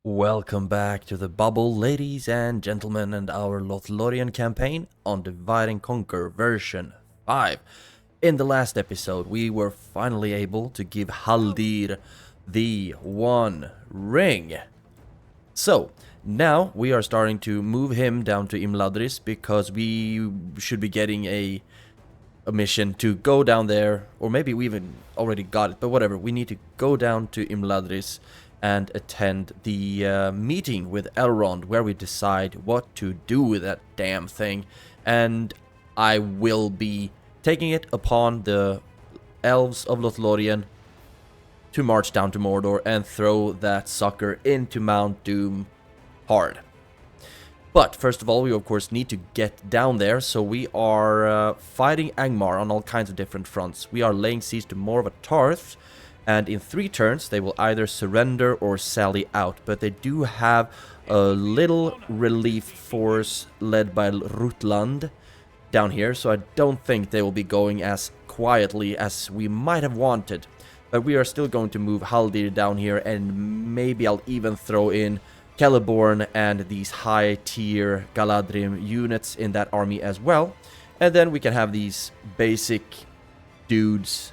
Welcome back to the bubble, ladies and gentlemen, and our Lothlórien campaign on Divide and Conquer version 5. In the last episode, we were finally able to give Haldir the One Ring. So, now we are starting to move him down to Imladris because we should be getting a mission to go down there, or maybe we even already got it, but whatever. We need to go down to Imladris and attend the meeting with Elrond, where we decide what to do with that damn thing. And I will be taking it upon the Elves of Lothlórien to march down to Mordor and throw that sucker into Mount Doom hard. But first of all, we of course need to get down there, so we are fighting Angmar on all kinds of different fronts. We are laying siege to more of a Tarth, and in 3 turns they will either surrender or sally out, but they do have a little relief force led by Rutland down here, so I don't think they will be going as quietly as we might have wanted. But we are still going to move Haldir down here, and maybe I'll even throw in Celeborn and these high-tier Galadhrim units in that army as well. And then we can have these basic dudes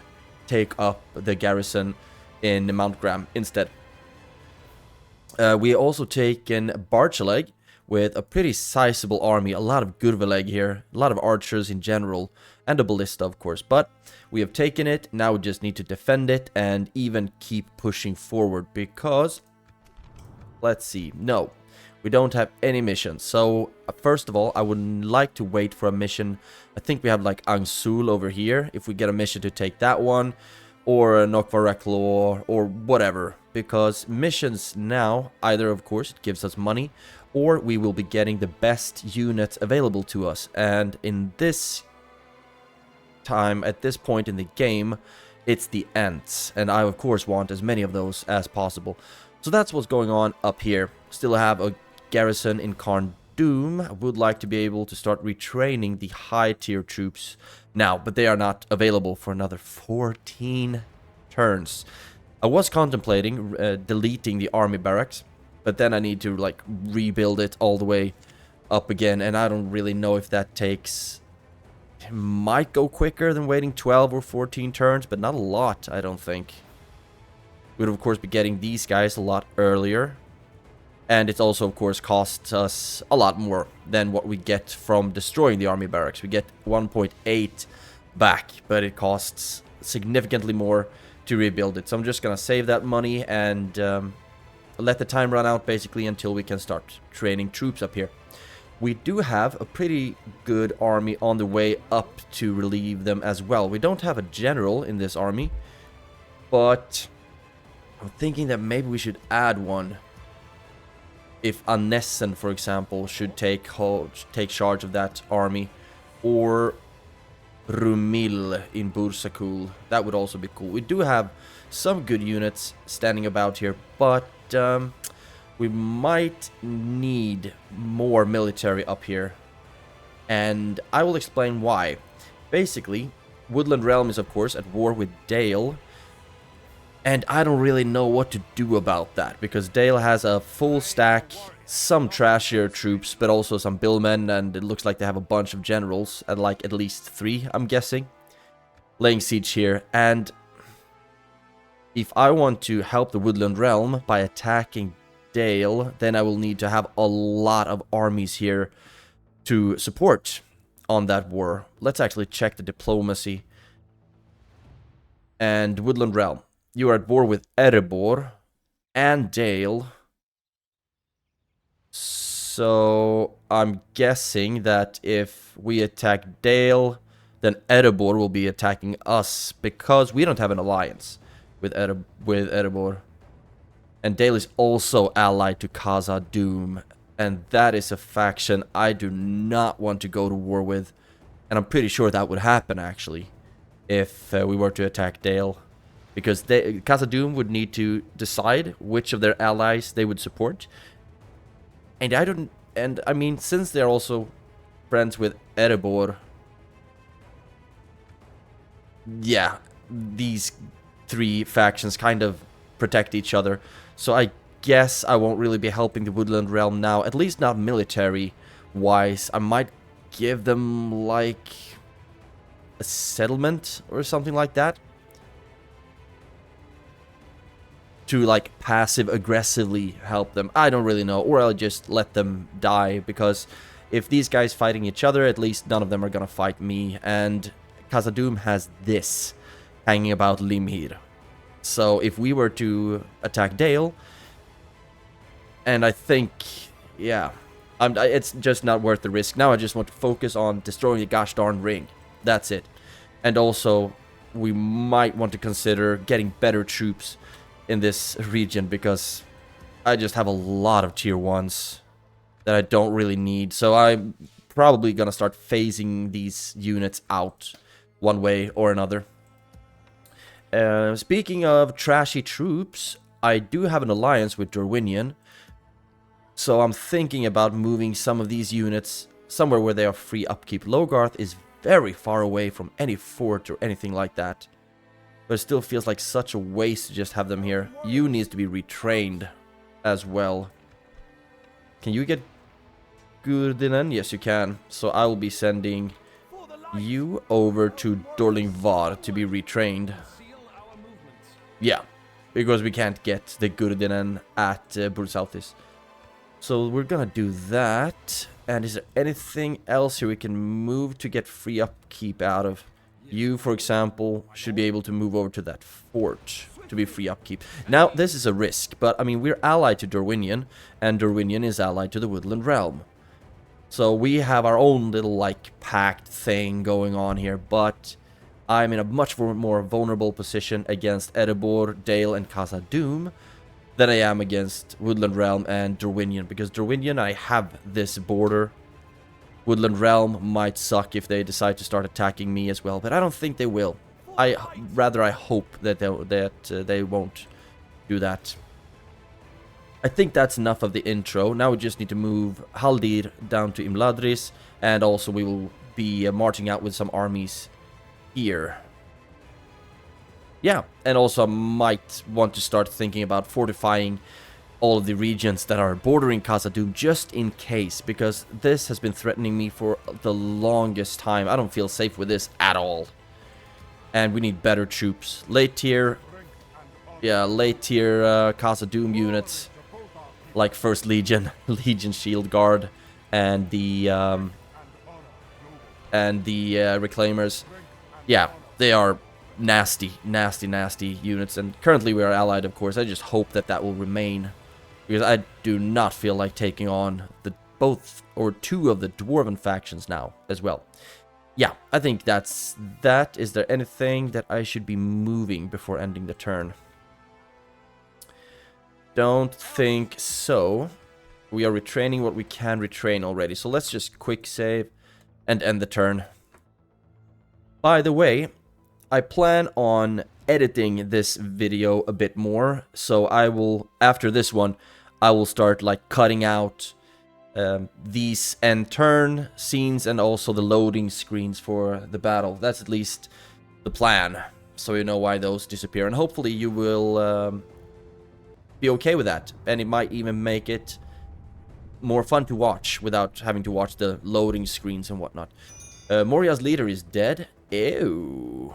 take up the garrison in Mount Gram instead. We also taken Barchaleg with a pretty sizable army, a lot of Gurvaleg here, a lot of archers in general, and a ballista of course. But we have taken it, now we just need to defend it and even keep pushing forward because, let's see, no, we don't have any missions. So first of all, I would like to wait for a mission. I think we have like Angsul over here, if we get a mission to take that one, or Nokvaraklo, or whatever, because missions now, either of course it gives us money, or we will be getting the best units available to us. And in this time, at this point in the game, it's the Ents, and I of course want as many of those as possible. So that's what's going on up here. Still have a garrison in Khazad-dûm. I would like to be able to start retraining the high tier troops now, but they are not available for another 14 turns. I was contemplating deleting the army barracks, but then I need to like rebuild it all the way up again, and I don't really know if that takes... It might go quicker than waiting 12 or 14 turns, but not a lot, I don't think. We'd of course be getting these guys a lot earlier. And it also of course costs us a lot more than what we get from destroying the army barracks. We get 1.8 back, but it costs significantly more to rebuild it. So I'm just gonna save that money and let the time run out basically until we can start training troops up here. We do have a pretty good army on the way up to relieve them as well. We don't have a general in this army, but I'm thinking that maybe we should add one. If Annessen, for example, should take charge of that army, or Rumil in Bursakul, that would also be cool. We do have some good units standing about here, but we might need more military up here, and I will explain why. Basically, Woodland Realm is of course at war with Dale, and I don't really know what to do about that, because Dale has a full stack, some trashier troops, but also some billmen, and it looks like they have a bunch of generals, and like at least 3, I'm guessing, laying siege here. And if I want to help the Woodland Realm by attacking Dale, then I will need to have a lot of armies here to support on that war. Let's actually check the diplomacy. And Woodland Realm. You are at war with Erebor and Dale. So I'm guessing that if we attack Dale, then Erebor will be attacking us, because we don't have an alliance with Erebor. And Dale is also allied to Khazad-dûm, and that is a faction I do not want to go to war with. And I'm pretty sure that would happen actually, if we were to attack Dale. Because Khazad-dûm would need to decide which of their allies they would support. And I mean, since they're also friends with Erebor, yeah, these 3 factions kind of protect each other. So I guess I won't really be helping the Woodland Realm now, at least not military-wise. I might give them, like, a settlement or something like that. To, like, passive-aggressively help them. I don't really know. Or I'll just let them die, because if these guys fighting each other, at least none of them are gonna fight me. And Khazad-dûm has this hanging about Limhir. So if we were to attack Dale, and I think, yeah, it's just not worth the risk. Now I just want to focus on destroying the gosh darn ring. That's it. And also, we might want to consider getting better troops in this region, because I just have a lot of tier 1s that I don't really need. So I'm probably gonna start phasing these units out one way or another. Speaking of trashy troops, I do have an alliance with Dorwinion. So I'm thinking about moving some of these units somewhere where they are free upkeep. Logarth is very far away from any fort or anything like that. But it still feels like such a waste to just have them here. You needs to be retrained as well. Can you get Gurdinen? Yes, you can. So I will be sending you over to Dorlingvar to be retrained. Yeah, because we can't get the Gurdinen at Bursalthis. So we're gonna do that. And is there anything else here we can move to get free upkeep out of? You, for example, should be able to move over to that fort to be free upkeep. Now, this is a risk, but I mean, we're allied to Dorwinion, and Dorwinion is allied to the Woodland Realm. So we have our own little, like, pact thing going on here, but I'm in a much more vulnerable position against Erebor, Dale, and Khazad-dûm than I am against Woodland Realm and Dorwinion, because Dorwinion, I have this border. Woodland Realm might suck if they decide to start attacking me as well, but I don't think they will. I hope that they won't do that. I think that's enough of the intro. Now we just need to move Haldir down to Imladris, and also we will be marching out with some armies here. Yeah, and also I might want to start thinking about fortifying all of the regions that are bordering Khazad-dûm, just in case, because this has been threatening me for the longest time. I don't feel safe with this at all. And we need better troops. Late tier Khazad-dûm units, like 1st Legion, Legion Shield Guard, and the Reclaimers. Yeah, they are nasty units, and currently we are allied, of course. I just hope that that will remain, because I do not feel like taking on both or two of the dwarven factions now as well. Yeah, I think that's that. Is there anything that I should be moving before ending the turn? Don't think so. We are retraining what we can retrain already, so let's just quick save and end the turn. By the way, I plan on editing this video a bit more, so I will, after this one, I will start like cutting out these end turn scenes and also the loading screens for the battle. That's at least the plan, so you know why those disappear, and hopefully you will be okay with that, and it might even make it more fun to watch without having to watch the loading screens and whatnot. Moria's leader is dead. Ew.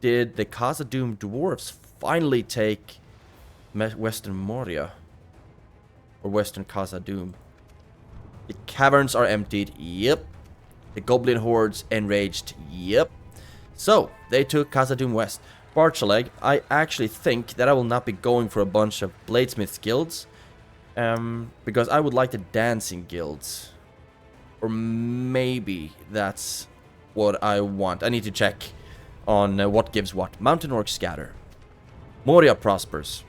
Did the Khazad-dûm dwarves finally take Western Moria? Or Western Khazad-dûm? The caverns are emptied. Yep. The goblin hordes enraged. Yep. So, they took Khazad-dûm West. Barchaleg, I actually think that I will not be going for a bunch of bladesmiths guilds. Because I would like the dancing guilds. Or maybe that's what I want. I need to check on what gives what. Mountain Orc Scatter. Moria prospers.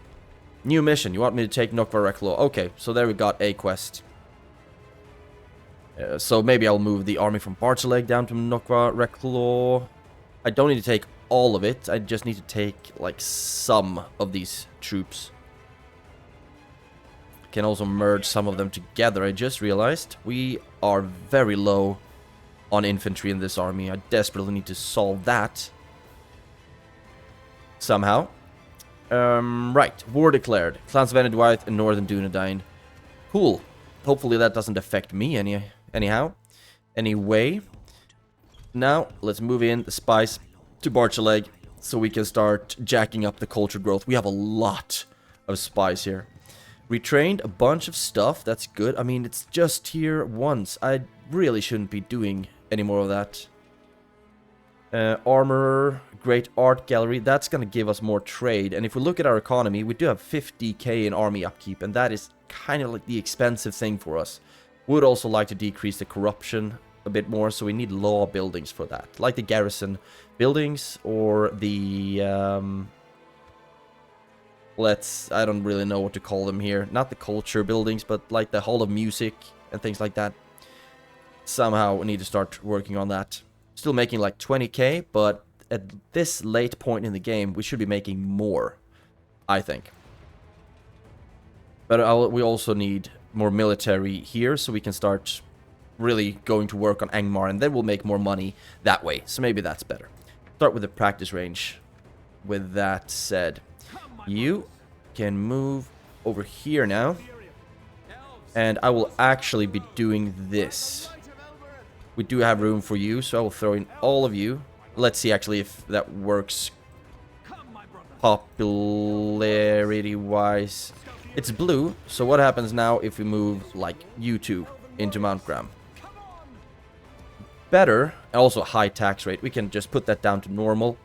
New mission. You want me to take Nokvar Reklo? Okay, so there we got a quest. So maybe I'll move the army from Barchaleg down to Nokvar Reklo. I don't need to take all of it. I just need to take like some of these troops. Can also merge some of them together. I just realized we are very low on infantry in this army. I desperately need to solve that somehow. Right. War declared. Clans of Enedwyth and Northern Dunedain. Cool. Hopefully that doesn't affect me anyhow. Anyway. Now, let's move in the spice to Barchaleg so we can start jacking up the culture growth. We have a lot of spice here. Retrained a bunch of stuff. That's good. I mean, it's just here once. I really shouldn't be doing any more of that. Armor, great art gallery. That's going to give us more trade. And if we look at our economy, we do have 50k in army upkeep. And that is kind of like the expensive thing for us. Would also like to decrease the corruption a bit more, so we need law buildings for that, like the garrison buildings or the I don't really know what to call them here, not the culture buildings, but like the Hall of Music and things like that. Somehow we need to start working on that. Still making like 20k, but at this late point in the game we should be making more, I think. But we also need more military here, so we can start really going to work on Angmar, and then we'll make more money that way. So maybe that's better. Start with the practice range. With that said, you can move over here now. And I will actually be doing this. We do have room for you, so I will throw in all of you. Let's see actually if that works popularity-wise. It's blue, so what happens now if we move, like, you two into Mount Graham? Better, also high tax rate. We can just put that down to normal.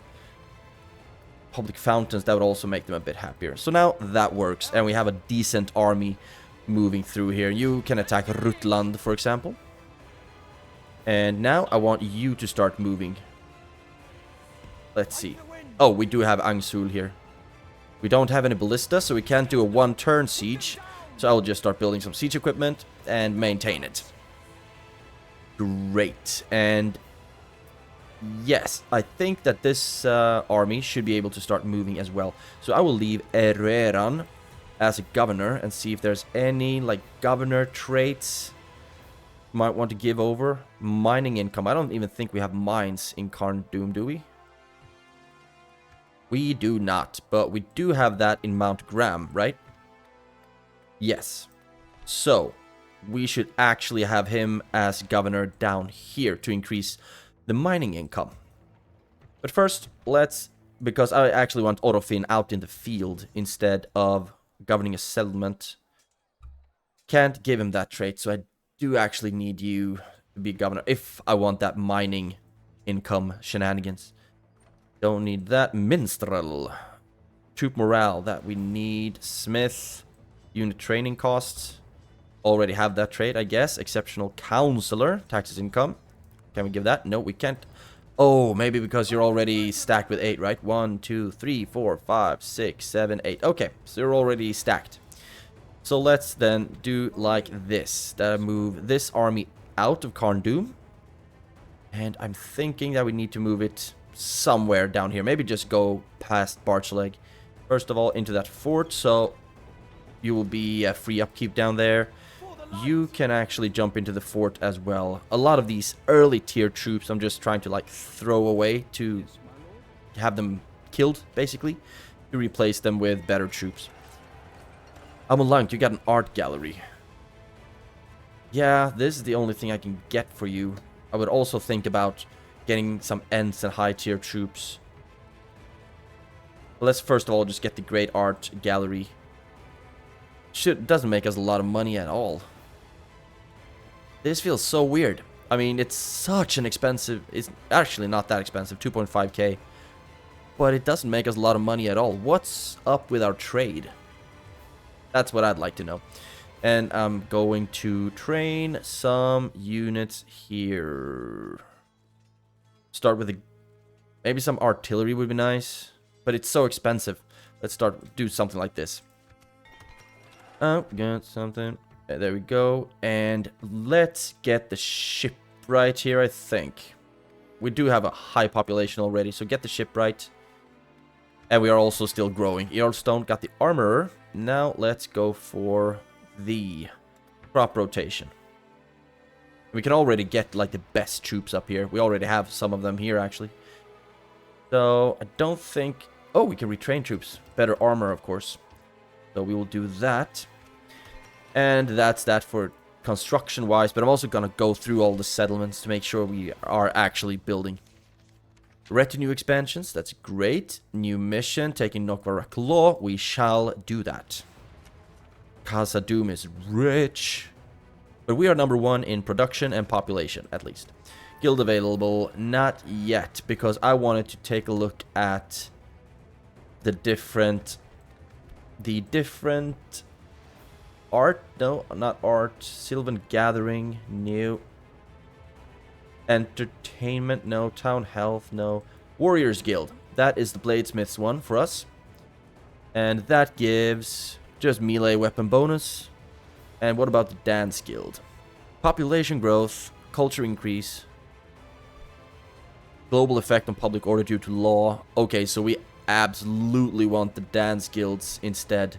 Public fountains, that would also make them a bit happier. So now that works, and we have a decent army moving through here. You can attack Rutland, for example. And now I want you to start moving. Let's see. Oh, we do have Angsul here. We don't have any ballista, so we can't do a one-turn siege. So I'll just start building some siege equipment and maintain it. Great. And yes, I think that this army should be able to start moving as well. So I will leave Ereran as a governor and see if there's any like governor traits might want to give over. Mining income. I don't even think we have mines in Khazad-dûm, do we? We do not, but we do have that in Mount Graham, right? Yes. So we should actually have him as governor down here to increase the mining income. But first, because I actually want Orofin out in the field instead of governing a settlement. Can't give him that trait, so I do actually need you to be governor if I want that mining income shenanigans. Don't need that. Minstrel. Troop morale, that we need. Smith. Unit training costs. Already have that trait, I guess. Exceptional counselor. Taxes income. Can we give that? No, we can't. Oh, maybe because you're already stacked with 8, right? 1, 2, 3, 4, 5, 6, 7, 8. Okay, so you're already stacked. So let's then do like this. That move this army out of Khazad-dûm. And I'm thinking that we need to move it somewhere down here. Maybe just go past Barchaleg. First of all, into that fort. So you will be free upkeep down there. You can actually jump into the fort as well. A lot of these early tier troops I'm just trying to like throw away to have them killed, basically, to replace them with better troops. Amulank, you got an art gallery. Yeah, this is the only thing I can get for you. I would also think about getting some Ents and high tier troops. Let's first of all just get the great art gallery. Doesn't make us a lot of money at all. This feels so weird. I mean, it's such an expensive... It's actually not that expensive, 2.5k. But it doesn't make us a lot of money at all. What's up with our trade? That's what I'd like to know. And I'm going to train some units here. Start with maybe some artillery would be nice. But it's so expensive. Let's do something like this. Oh, got something. There we go. And let's get the ship right here, I think. We do have a high population already, so get the ship right. And we are also still growing. Earlstone got the armorer. Now let's go for the crop rotation. We can already get like the best troops up here. We already have some of them here, actually. So I don't think Oh, we can retrain troops. Better armor, of course. So we will do that. And that's that for construction-wise. But I'm also going to go through all the settlements to make sure we are actually building. Retinue expansions, that's great. New mission, taking Nokvarak Law. We shall do that. Khazad-dûm is rich. But we are number 1 in production and population, at least. Guild available, not yet, because I wanted to take a look at the different art. No, not art. Sylvan Gathering, new. Entertainment, no. Town Health, no. Warriors Guild, that is the Bladesmiths one for us. And that gives just melee weapon bonus. And what about the Dance Guild? Population growth, culture increase, global effect on public order due to law. Okay, so we absolutely want the Dance Guilds instead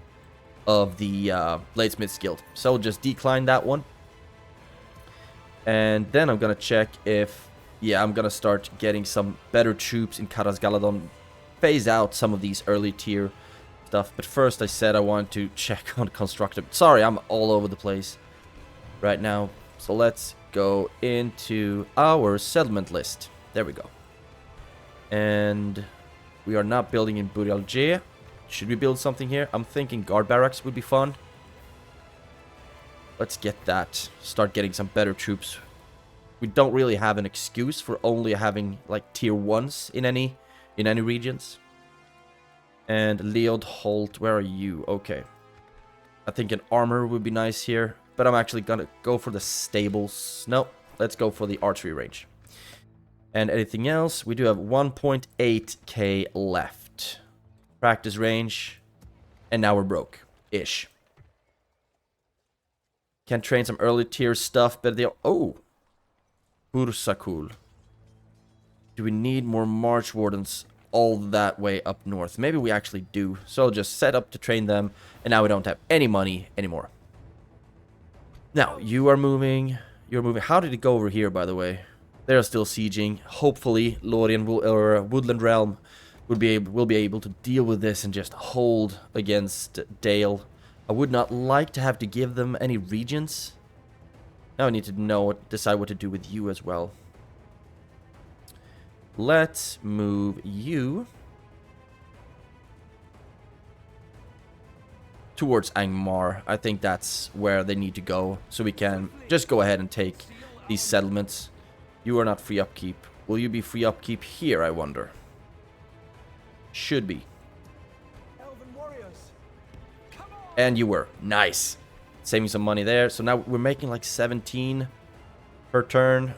of the Bladesmiths Guild. So we'll just decline that one. And then I'm gonna check if... Yeah, I'm gonna start getting some better troops in Caras Galadon. Phase out some of these early tier stuff. But first I said I wanted to check on constructive. Sorry, I'm all over the place right now. So let's go into our settlement list. There we go. And we are not building in Burialje. Should we build something here? I'm thinking guard barracks would be fun. Let's get that. Start getting some better troops. We don't really have an excuse for only having like tier 1s in any regions. And Leod Holt, where are you? Okay. I think an armor would be nice here. But I'm actually gonna go for the stables. No, let's go for the archery range. And anything else? We do have 1.8k left. Practice range. And now we're broke-ish. Can train some early tier stuff, but they... Oh! Bursakul. Do we need more March Wardens all that way up north? Maybe we actually do. So I'll just set up to train them. And now we don't have any money anymore. Now, you are moving. You're moving. How did it go over here, by the way? They're still sieging. Hopefully, Lórien or Woodland Realm will be able to deal with this and just hold against Dale. I would not like to have to give them any regions. Now I need to decide what to do with you as well. Let's move you towards Angmar. I think that's where they need to go. So we can just go ahead and take these settlements. You are not free upkeep. Will you be free upkeep here, I wonder? Should be. And you were. Nice. Saving some money there. So now we're making like 17 per turn.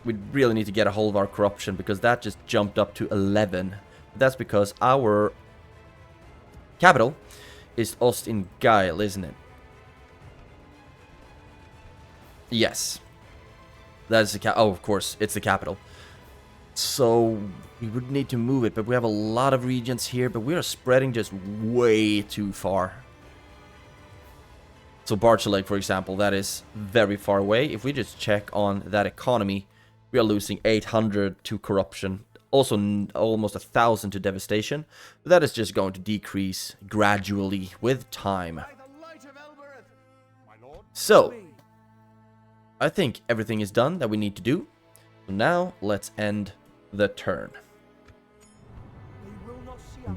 We really need to get a hold of our corruption because that just jumped up to 11. That's because our capital is Ost in Gael, isn't it? Yes. That is the oh, of course, it's the capital. So we would need to move it, but we have a lot of regions here, but we are spreading just way too far. So Barchaleg, for example, that is very far away. If we just check on that economy, we are losing 800 to corruption. Also almost 1,000 to devastation. But that is just going to decrease gradually with time. So, I think everything is done that we need to do. So now, let's end the turn.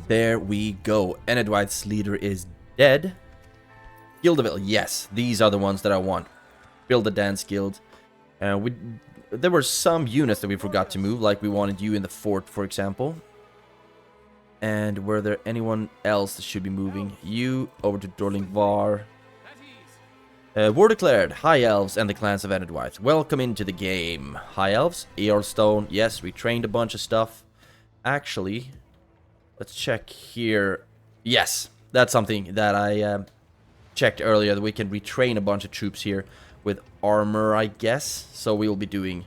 There we go. Enedwith's leader is dead. Guildeville, yes, these are the ones that I want. Build a dance guild. There were some units that we forgot to move, like we wanted you in the fort, for example. And were there anyone else that should be moving? You over to Dorlingvar. War declared. High Elves and the clans of Enedwith. Welcome into the game. High Elves, Earlstone. Yes, we trained a bunch of stuff. Actually, let's check here. Yes, that's something that I checked earlier, that we can retrain a bunch of troops here with armor, I guess. So we will be doing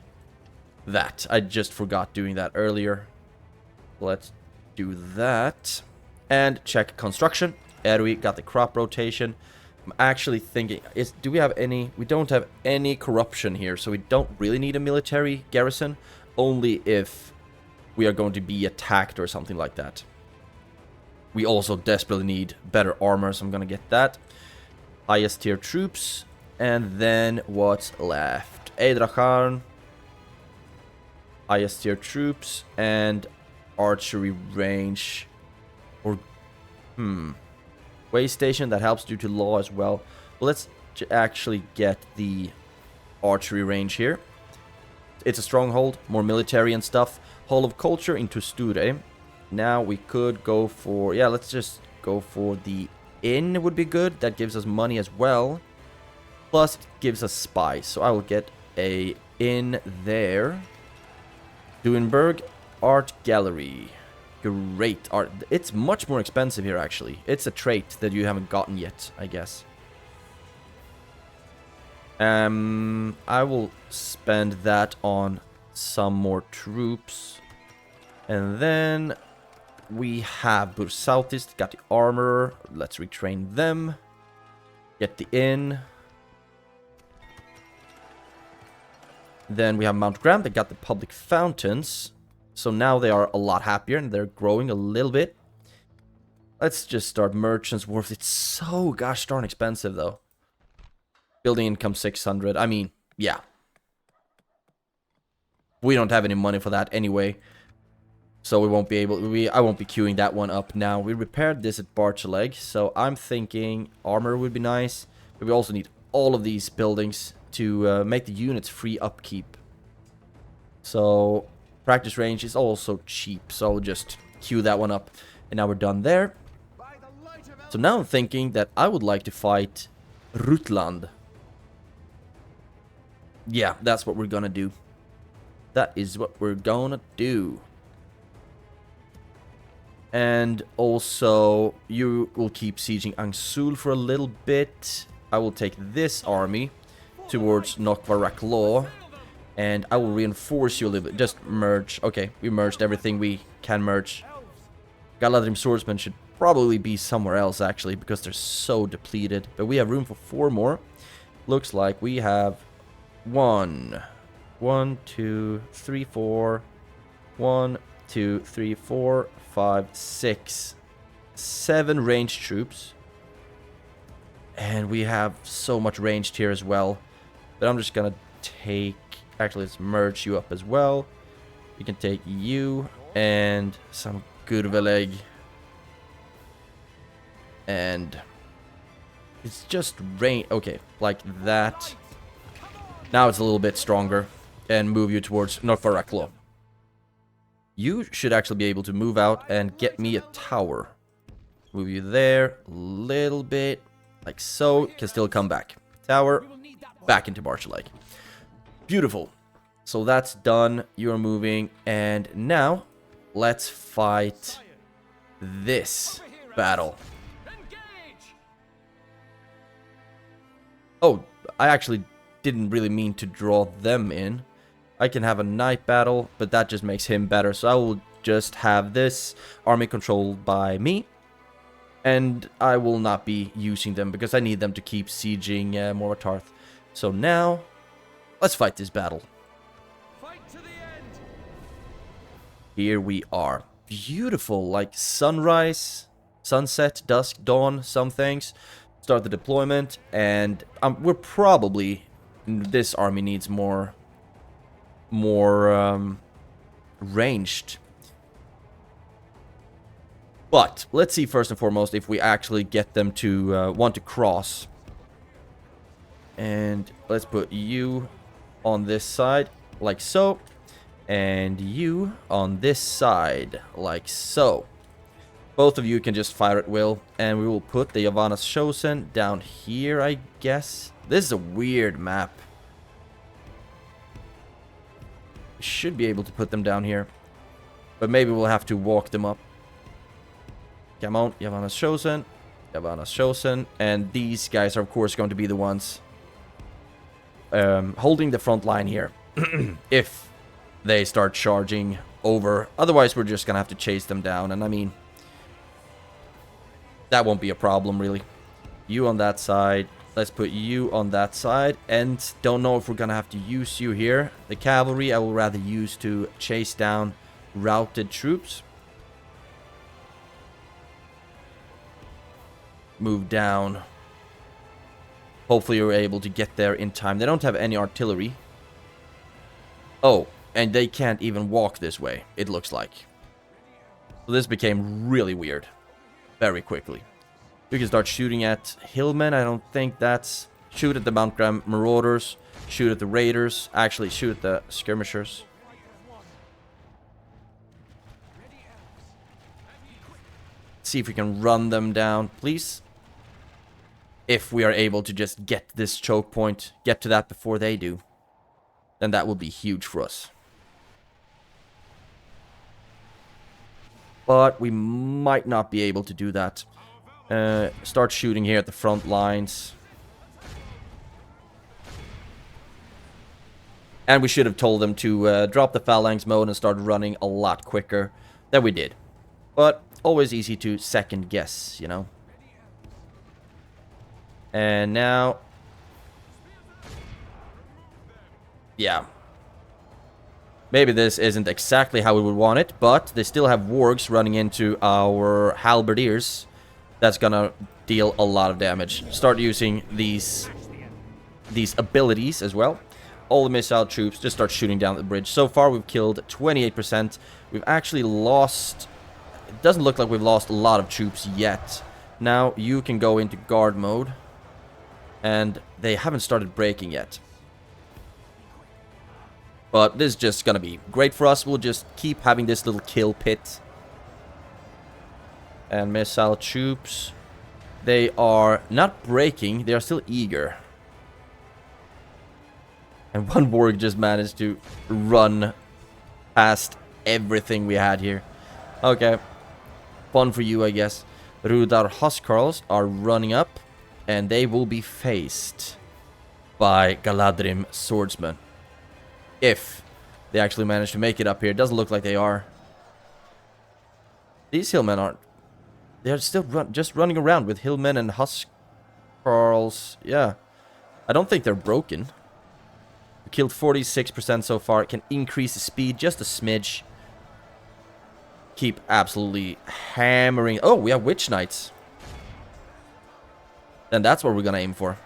that. I just forgot doing that earlier. Let's do that. And check construction. Erwi got the crop rotation. I'm actually thinking, do we have any... We don't have any corruption here, so we don't really need a military garrison. Only if we are going to be attacked or something like that. We also desperately need better armor, so I'm gonna get that. Highest tier troops. And then what's left? Eidracharn. Highest tier troops. And archery range. Or, way station, that helps due to law as well. But let's actually get the archery range here. It's a stronghold, more military and stuff. Hall of Culture into Sture. Now we could go for... yeah, let's just go for the inn would be good. That gives us money as well. Plus, it gives us spies. So I will get a inn there. Duinberg Art Gallery. Great art. It's much more expensive here, actually. It's a trait that you haven't gotten yet, I guess. I will spend that on some more troops. And then we have Bursautis, got the armor. Let's retrain them. Get the inn. Then we have Mount Graham, that got the public fountains. So now they are a lot happier and they're growing a little bit. Let's just start Merchant's Wharf. It's so gosh darn expensive though. Building income 600. I mean, yeah. We don't have any money for that anyway. So we won't be able... I won't be queuing that one up now. We repaired this at Barchaleg. So I'm thinking armor would be nice. But we also need all of these buildings to make the units free upkeep. So practice range is also cheap. So I'll just queue that one up. And now we're done there. So now I'm thinking that I would like to fight Rutland. Yeah, that's what we're gonna do. That is what we're gonna do. And also, you will keep sieging Angsul for a little bit. I will take this army towards Nokvarak-Law. And I will reinforce you a little bit. Just merge. Okay, we merged everything we can merge. Galadhrim Swordsmen should probably be somewhere else, actually, because they're so depleted. But we have room for 4 more. Looks like we have 1, 2, 3, 4. 1, 2, 3, 4, 5, 6, 7 ranged troops. And we have so much ranged here as well. But I'm just gonna take... actually, let's merge you up as well. You can take you and some Gurveleg. And it's just rain. Okay, like that. Now it's a little bit stronger. And move you towards Norfaraklo. You should actually be able to move out and get me a tower. Move you there a little bit. Like so. Can still come back. Tower. Back into Barchaleg. Beautiful. So that's done. You're moving. And now, let's fight this battle. Oh, I actually didn't really mean to draw them in. I can have a night battle, but that just makes him better. So I will just have this army controlled by me. And I will not be using them because I need them to keep sieging Mortarth. So now, let's fight this battle. Fight to the end. Here we are. Beautiful, like sunrise, sunset, dusk, dawn, some things. Start the deployment, and we're probably... this army needs more ranged. But let's see first and foremost if we actually get them to want to cross. And let's put you on this side like so, and you on this side like so. Both of you can just fire at will, and we will put the Yavanna's Chosen down here, I guess. This is a weird map. Should be able to put them down here, but maybe we'll have to walk them up. Come on, Yavanna's Chosen, Yavanna's Chosen, and these guys are of course going to be the ones holding the front line here if they start charging over. Otherwise, we're just gonna have to chase them down, and I mean, that won't be a problem really. You on that side. Let's put you on that side, and don't know if we're gonna have to use you here. The cavalry I will rather use to chase down routed troops. move down. Hopefully you're able to get there in time. They don't have any artillery. Oh, and they can't even walk this way, it looks like. So this became really weird. Very quickly. You can start shooting at hillmen. I don't think that's... Shoot at the Mount Graham Marauders. Shoot at the Raiders. Actually, shoot at the Skirmishers. See if we can run them down, please. If we are able to just get this choke point, get to that before they do, then that will be huge for us. But we might not be able to do that. Start shooting here at the front lines. And we should have told them to drop the phalanx mode and start running a lot quicker than we did. But always easy to second guess, you know. And now... Yeah. Maybe this isn't exactly how we would want it, but they still have wargs running into our halberdiers. That's gonna deal a lot of damage. Start using these abilities as well. All the missile troops just start shooting down the bridge. So far we've killed 28%. We've actually lost... It doesn't look like we've lost a lot of troops yet. Now you can go into guard mode. And they haven't started breaking yet. But this is just gonna be great for us. We'll just keep having this little kill pit. And missile troops. They are not breaking. They are still eager. And one warg just managed to run past everything we had here. Okay. Fun for you, I guess. Rudar Huskarls are running up. And they will be faced by Galadhrim swordsmen. If they actually manage to make it up here. It doesn't look like they are. These hillmen aren't. They're still just running around with hillmen and Huskarls. Yeah. I don't think they're broken. We killed 46% so far. It can increase the speed just a smidge. Keep absolutely hammering. Oh, we have Witch Knights. Then that's what we're gonna aim for.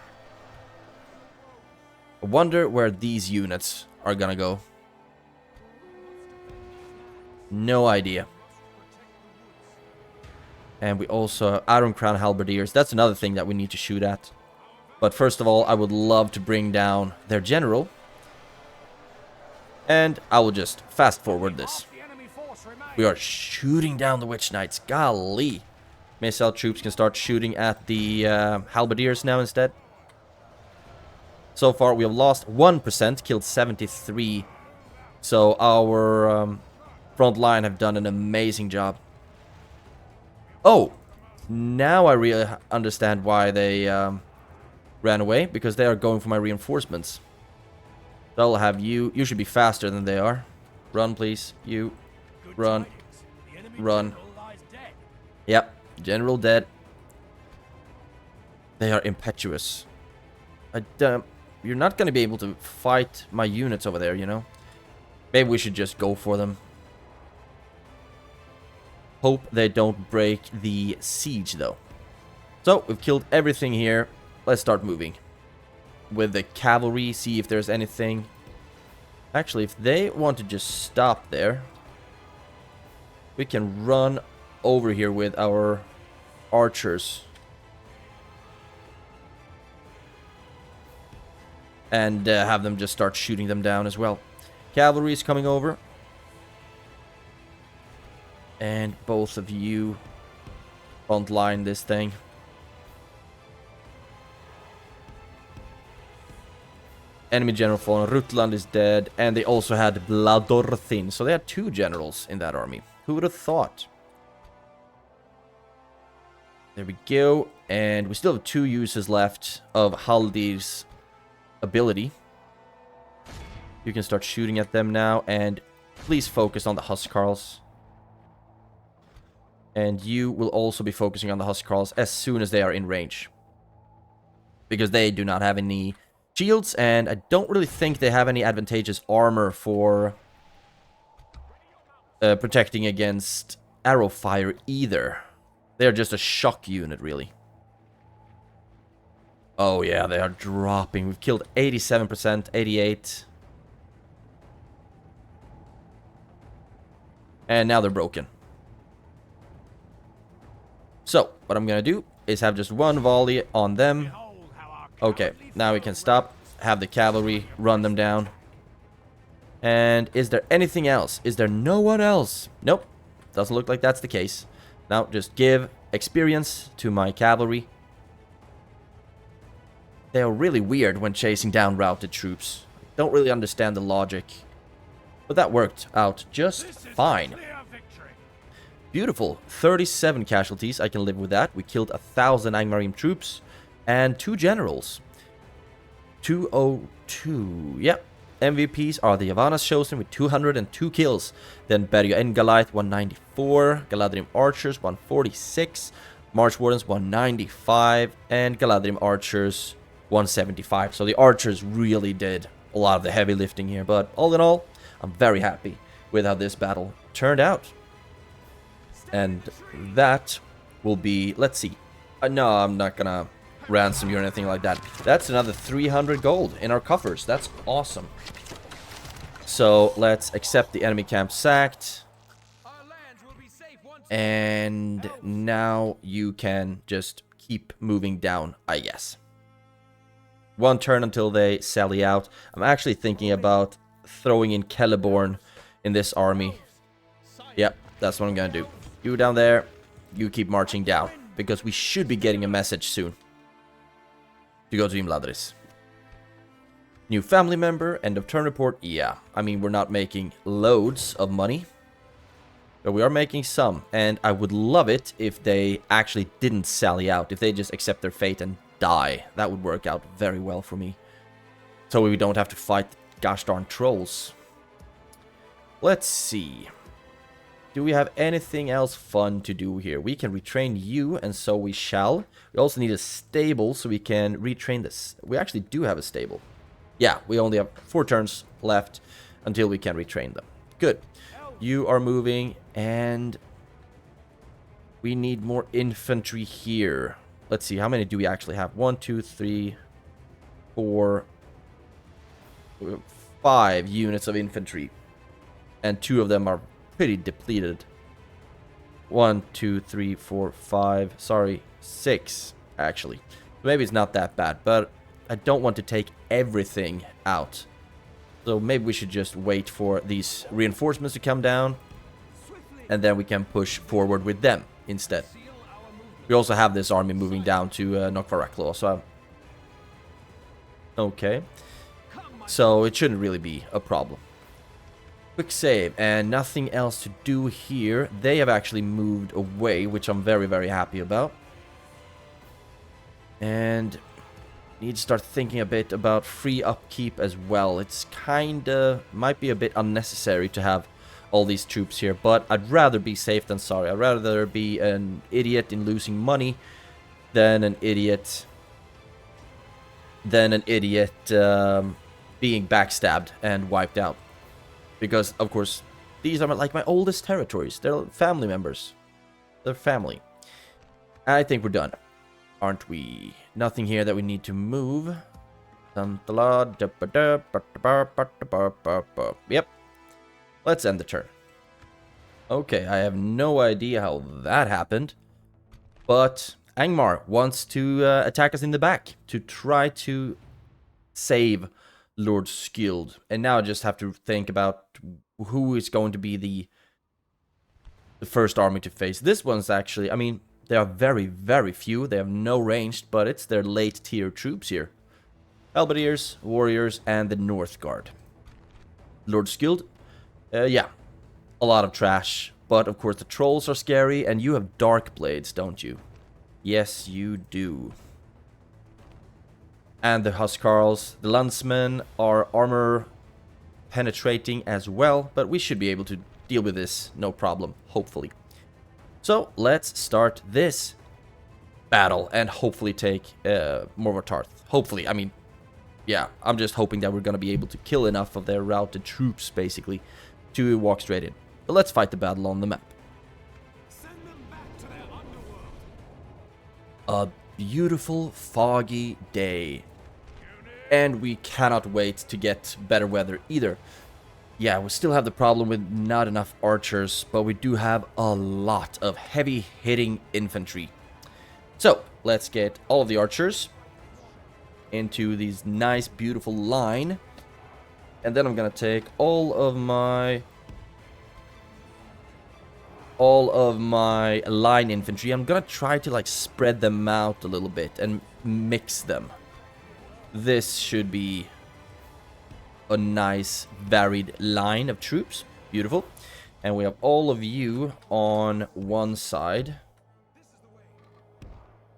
I wonder where these units are gonna go. No idea. And we also have Iron Crown Halberdiers. That's another thing that we need to shoot at. But first of all, I would love to bring down their general. And I will just fast forward this. We are shooting down the Witch Knights. Golly. Missile troops can start shooting at the halberdiers now instead. So far we have lost 1%, killed 73. So our front line have done an amazing job. Oh, now I really understand why they ran away. Because they are going for my reinforcements. They'll have you. You should be faster than they are. Run, please. You. Run. Run. Yep. General dead. They are impetuous. You're not going to be able to fight my units over there, you know. Maybe we should just go for them. Hope they don't break the siege, though. So, we've killed everything here. Let's start moving. With the cavalry, see if there's anything. Actually, if they want to just stop there, we can run over here with our archers. And have them just start shooting them down as well. Cavalry is coming over. And both of you front line this thing. Enemy general fallen. Rutland is dead. And they also had Bladorthin. So they had 2 generals in that army. Who would have thought? There we go. And we still have 2 uses left of Haldir's ability. You can start shooting at them now. And please focus on the Huskarls. And you will also be focusing on the Huskarls as soon as they are in range. Because they do not have any shields. And I don't really think they have any advantageous armor for protecting against arrow fire either. They're just a shock unit, really. Oh yeah, they are dropping. We've killed 87%, 88. And now they're broken. So, what I'm gonna do is have just one volley on them. Okay, now we can stop. Have the cavalry run them down. And is there anything else? Is there no one else? Nope. Doesn't look like that's the case. Now, just give experience to my cavalry. They are really weird when chasing down routed troops. Don't really understand the logic. But that worked out just fine. Beautiful. 37 casualties. I can live with that. We killed 1,000 Angmarim troops. And 2 generals. 202. Yep. MVPs are the Yavanas chosen with 202 kills. Then Berja and Goliath 194. Galadhrim Archers 146. March Wardens 195. And Galadhrim Archers 175. So the Archers really did a lot of the heavy lifting here. But all in all, I'm very happy with how this battle turned out. And that will be, let's see. No, I'm not gonna ransom you or anything like that. That's another 300 gold in our coffers. That's awesome. So let's accept the enemy camp sacked. And now you can just keep moving down, I guess. One turn until they sally out. I'm actually thinking about throwing in Celeborn in this army. Yep, that's what I'm gonna do. You down there, you keep marching down, because we should be getting a message soon to go to Imladris. New family member, end of turn report. Yeah, I mean, we're not making loads of money, but we are making some, and I would love it if they actually didn't sally out, if they just accept their fate and die. That would work out very well for me, so we don't have to fight gosh darn trolls. Let's see. Do we have anything else fun to do here? We can retrain you, and so we shall. We also need a stable, so we can retrain this. We actually do have a stable. Yeah, we only have 4 turns left until we can retrain them. Good. You are moving, and we need more infantry here. Let's see, how many do we actually have? 1, 2, 3, 4, 5 units of infantry. And 2 of them are pretty depleted. 1, 2, 3, 4, 5. Sorry, 6 actually. Maybe it's not that bad, but I don't want to take everything out. So maybe we should just wait for these reinforcements to come down, and then we can push forward with them instead. We also have this army moving down to Nokvaraklo, so okay. So it shouldn't really be a problem. Quick save, and nothing else to do here. They have actually moved away, which I'm very, very happy about. And need to start thinking a bit about free upkeep as well. It's kinda, might be a bit unnecessary to have all these troops here, but I'd rather be safe than sorry. I'd rather be an idiot in losing money than an idiot being backstabbed and wiped out. Because, of course, these are like my oldest territories. They're family members. They're family. I think we're done, aren't we? Nothing here that we need to move. Yep. Let's end the turn. Okay, I have no idea how that happened. But Angmar wants to attack us in the back to try to save Lord Skilled. And now I just have to think about who is going to be the first army to face. This one's actually, I mean, they are very, very few. They have no ranged, but it's their late tier troops here. Halberdiers, warriors, and the Northguard. Lord Skilled, yeah, a lot of trash. But of course the trolls are scary, and you have dark blades, don't you? Yes, you do. And the Huskarls, the Landsmen are armor penetrating as well, but we should be able to deal with this, no problem, hopefully. So let's start this battle and hopefully take Morvatarth. Hopefully, I mean, yeah, I'm just hoping that we're going to be able to kill enough of their routed troops, basically, to walk straight in. But let's fight the battle on the map. beautiful foggy day. And we cannot wait to get better weather either. Yeah, we still have the problem with not enough archers, but we do have a lot of heavy hitting infantry. So, let's get all of the archers into these nice beautiful line. And then I'm gonna take all of my line infantry. I'm gonna try to like spread them out a little bit and mix them. This should be a nice varied line of troops. Beautiful. And we have all of you on one side.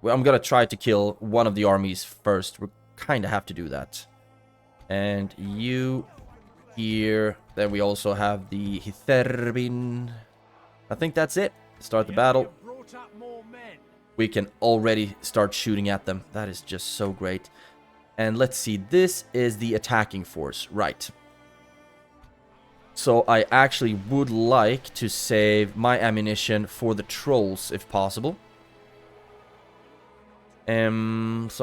Well, I'm gonna try to kill one of the armies first. We kind of have to do that. And you here. Then we also have the Hitherbin. I think that's it. Start the battle. We can already start shooting at them. That is just so great. And let's see, this is the attacking force, right. So I actually would like to save my ammunition for the trolls, if possible. So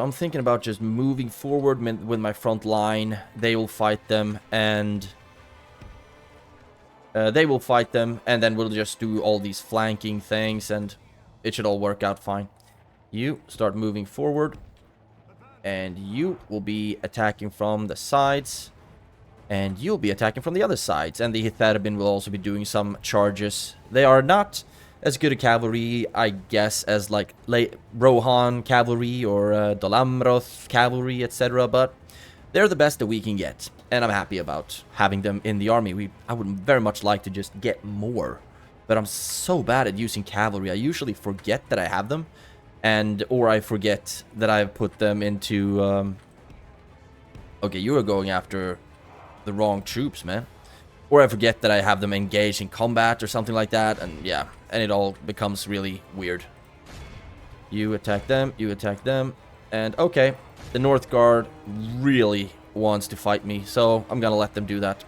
I'm thinking about just moving forward with my front line. They will fight them, and... and then we'll just do all these flanking things, and it should all work out fine. You start moving forward. And you will be attacking from the sides. And you'll be attacking from the other sides. And the Hitherbin will also be doing some charges. They are not as good a cavalry, I guess, as like Rohan cavalry or Dolamroth cavalry, etc. But they're the best that we can get. And I'm happy about having them in the army. I would very much like to just get more. But I'm so bad at using cavalry. I usually forget that I have them. Or I forget that I've put them into, okay, you are going after the wrong troops, man. Or I forget that I have them engaged in combat or something like that, and yeah, and it all becomes really weird. You attack them, and okay, the North Guard really wants to fight me, so I'm gonna let them do that.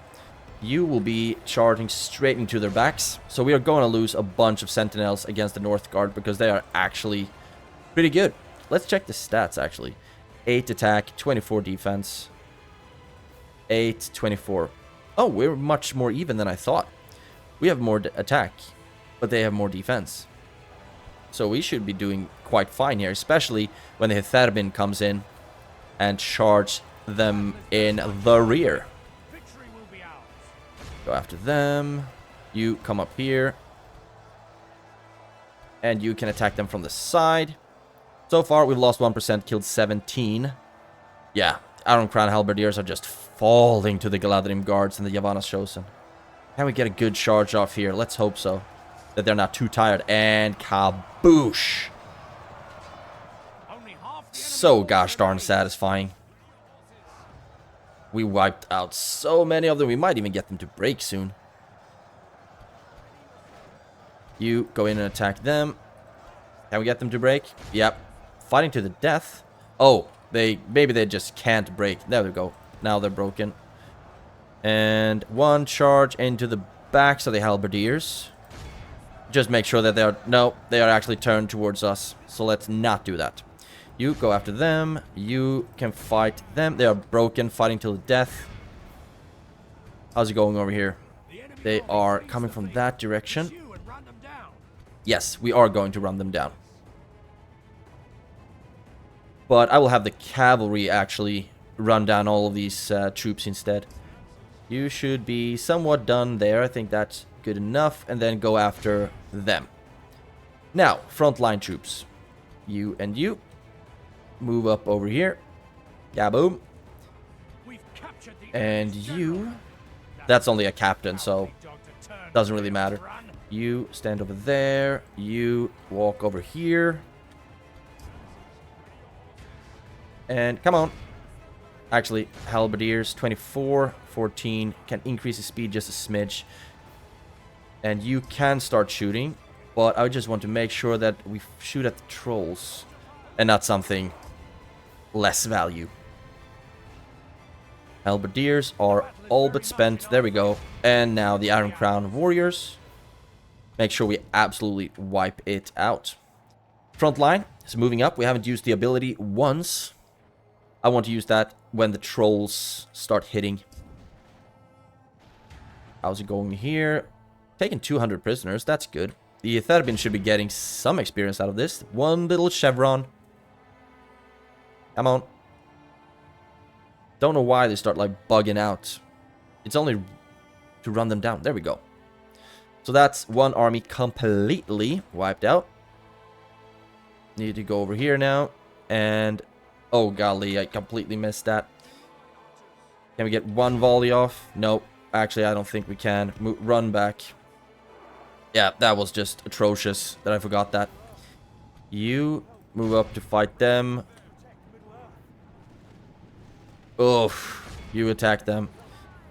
You will be charging straight into their backs, so we are going to lose a bunch of sentinels against the North Guard because they are actually... pretty good. Let's check the stats, actually. 8 attack, 24 defense. 8, 24. Oh, we're much more even than I thought. We have more attack, but they have more defense. So we should be doing quite fine here, especially when the Hitherbin comes in and charge them in the rear. Go after them. You come up here. And you can attack them from the side. So far, we've lost 1%, killed 17. Yeah, Iron Crown Halberdiers are just falling to the Galadhrim guards and the Yavanna's Chosen. Can we get a good charge off here? Let's hope so. That they're not too tired. And kaboosh! So gosh darn satisfying. We wiped out so many of them. We might even get them to break soon. You go in and attack them. Can we get them to break? Yep. Fighting to the death. Oh, maybe they just can't break. There we go. Now they're broken. And one charge into the backs of the halberdiers. Just make sure that they are actually turned towards us. So let's not do that. You go after them. You can fight them. They are broken, fighting till the death. How's it going over here? They are coming from that direction. Yes, we are going to run them down. But I will have the cavalry actually run down all of these troops instead. You should be somewhat done there. I think that's good enough. And then go after them. Now, frontline troops. You and you. Move up over here. Kaboom. And you. That's only a captain, so doesn't really matter. You stand over there. You walk over here. And come on. Actually, halberdiers, 24, 14. Can increase the speed just a smidge. And you can start shooting. But I just want to make sure that we shoot at the trolls. And not something less value. Halberdiers are all but spent. There we go. And now the Iron Crown warriors. Make sure we absolutely wipe it out. Front line, So moving up, we haven't used the ability once. I want to use that when the trolls start hitting. How's it going here? Taking 200 prisoners, that's good. The Therbin should be getting some experience out of this. One little chevron. Come on. Don't know why they start like bugging out. It's only to run them down. There we go. So that's one army completely wiped out. Need to go over here now. And oh golly, I completely missed that. Can we get one volley off? Nope. Actually, I don't think we can. Run back. Yeah, that was just atrocious that I forgot that. You move up to fight them. Oof. You attack them.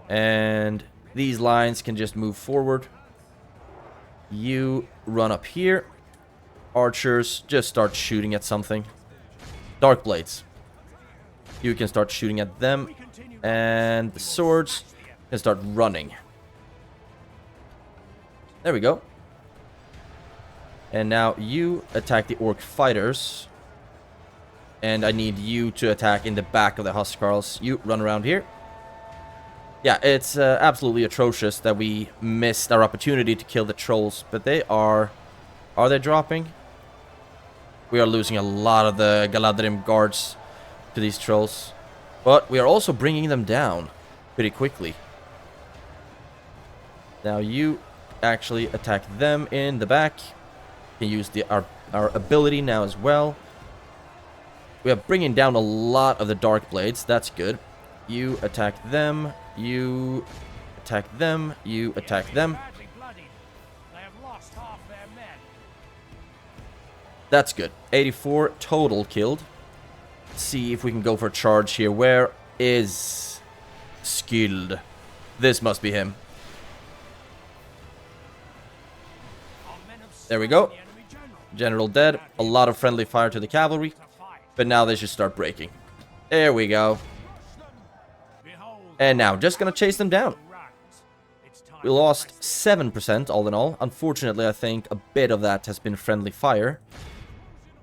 And these lines can just move forward. You run up here. Archers, just start shooting at something. Dark blades. You can start shooting at them. And the swords can start running. There we go. And now you attack the orc fighters. And I need you to attack in the back of the Huskarls. You run around here. Yeah, it's absolutely atrocious that we missed our opportunity to kill the trolls. But they are... Are they dropping? We are losing a lot of the Galadhrim guards to these trolls. But we are also bringing them down pretty quickly. Now you actually attack them in the back. You can use our ability now as well. We are bringing down a lot of the dark blades. That's good. You attack them. You attack them. You attack them. That's good. 84 total killed. Let's see if we can go for a charge here. Where is Skilled? This must be him. There we go. General dead. A lot of friendly fire to the cavalry. But now they should start breaking. There we go. And now, just gonna chase them down. We lost 7% all in all. Unfortunately, I think a bit of that has been friendly fire.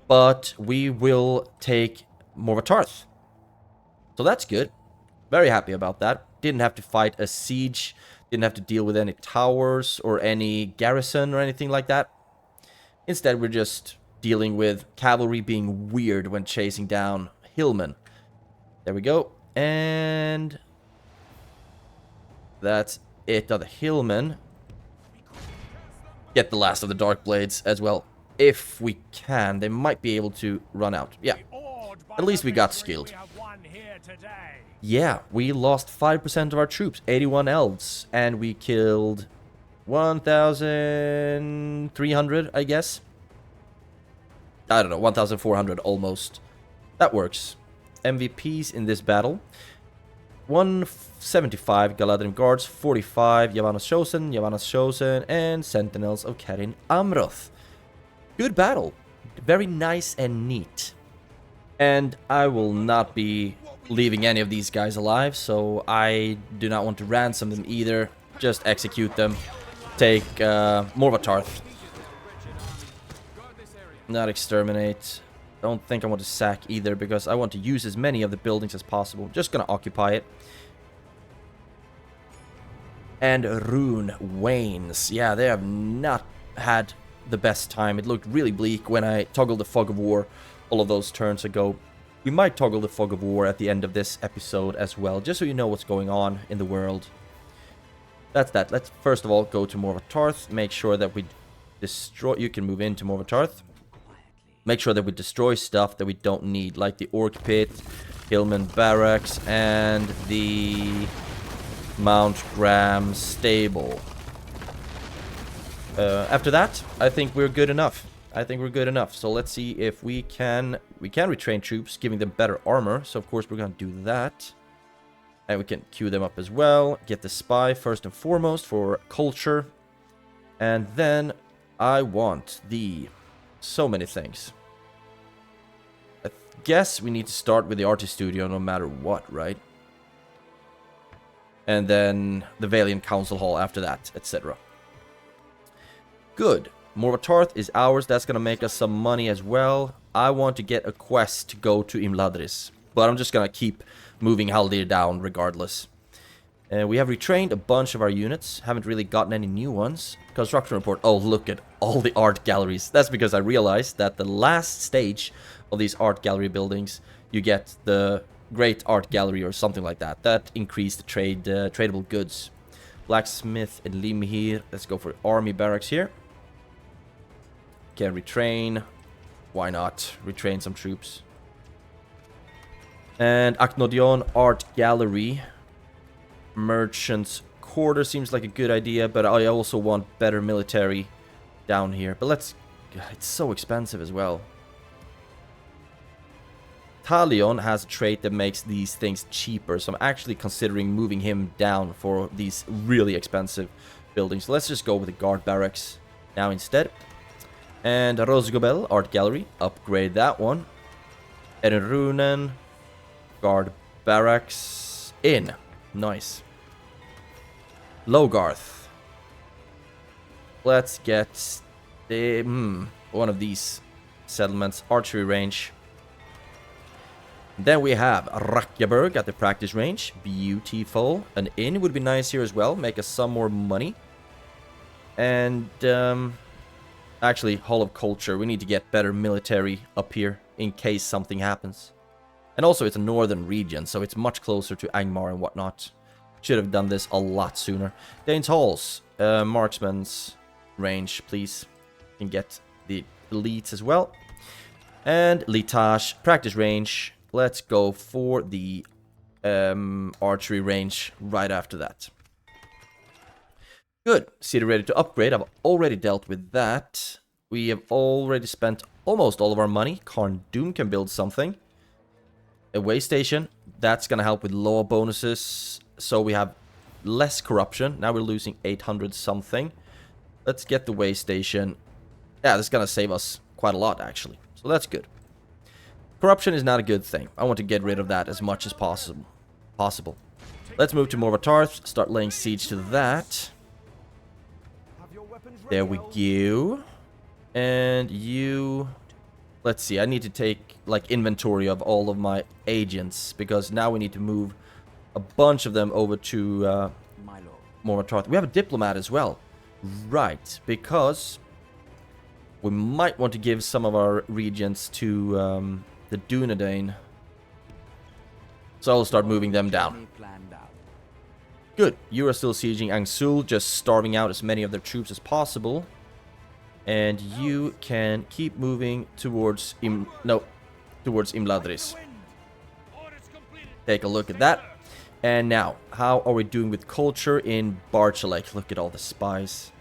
But we will take Morvatarth. So that's good. Very happy about that. Didn't have to fight a siege. Didn't have to deal with any towers or any garrison or anything like that. Instead, we're just dealing with cavalry being weird when chasing down hillmen. There we go. And that's it of the hillmen. Get the last of the dark blades as well. If we can, they might be able to run out. Yeah, at least we got skilled. Yeah, we lost 5% of our troops, 81 elves, and we killed 1,300, I guess. I don't know, 1,400 almost. That works. MVPs in this battle. 175 Galadhrim guards, 45 Yavanna's Chosen, and Sentinels of Carin Amroth. Good battle. Very nice and neat. And I will not be leaving any of these guys alive, so I do not want to ransom them either. Just execute them. Take Morvatarth. Not exterminate. Don't think I want to sack either, because I want to use as many of the buildings as possible. Just gonna occupy it. And Rune wanes. Yeah, they have not had the best time. It looked really bleak when I toggled the Fog of War all of those turns ago. We might toggle the Fog of War at the end of this episode as well, just so you know what's going on in the world. That's that. Let's first of all go to Morvatarth. Make sure that we destroy... You can move into Morvatarth. Make sure that we destroy stuff that we don't need, like the Orc Pit, Hillman Barracks, and the Mount Graham Stable. After that, I think we're good enough. So let's see if we can retrain troops, giving them better armor. So of course we're gonna do that. And we can queue them up as well. Get the spy first and foremost for culture. And then I want so many things. I guess we need to start with the artist studio no matter what, right? And then the Valiant Council Hall after that, etc. Good. Morvatarth is ours. That's going to make us some money as well. I want to get a quest to go to Imladris. But I'm just going to keep moving Haldir down regardless. We have retrained a bunch of our units. Haven't really gotten any new ones. Construction report. Oh, look at all the art galleries. That's because I realized that the last stage of these art gallery buildings, you get the Great Art Gallery or something like that. That increased the tradable goods. Blacksmith and Limhir. Let's go for army barracks here. Can retrain. Why not? Retrain some troops. And Aknodion Art Gallery. Merchant's Quarter seems like a good idea, but I also want better military down here. But let's... God, it's so expensive as well. Talion has a trait that makes these things cheaper, so I'm actually considering moving him down for these really expensive buildings. So let's just go with the guard barracks now instead. And Rosgobel Art Gallery, upgrade that one. Erenrunen, guard barracks in. Nice. Logarth. Let's get the one of these settlements, archery range. Then we have Rakjaberg at the practice range. Beautiful. An inn would be nice here as well. Make us some more money. And actually, Hall of Culture. We need to get better military up here in case something happens. And also, it's a northern region, so it's much closer to Angmar and whatnot. Should have done this a lot sooner. Dane's Halls. Marksman's range, please. You can get the elites as well. And Litash, practice range. Let's go for the archery range right after that. Good. City ready to upgrade. I've already dealt with that. We have already spent almost all of our money. Khazad-dûm can build something. A way station. That's going to help with law bonuses. So we have less corruption. Now we're losing 800 something. Let's get the way station. Yeah, this is going to save us quite a lot, actually. So that's good. Corruption is not a good thing. I want to get rid of that as much as possible. Let's move to Morvatarth. Start laying siege to that. There we go. And you... Let's see. I need to take, like, inventory of all of my agents. Because now we need to move a bunch of them over to Morvatarth. We have a diplomat as well. Right. Because we might want to give some of our regents to... the Dunedain. So I'll start moving them down. Good. You are still sieging Angsul, just starving out as many of their troops as possible. And you can keep moving towards towards Imladris. Take a look at that. And now, how are we doing with culture in Barchalek? Look at all the spies.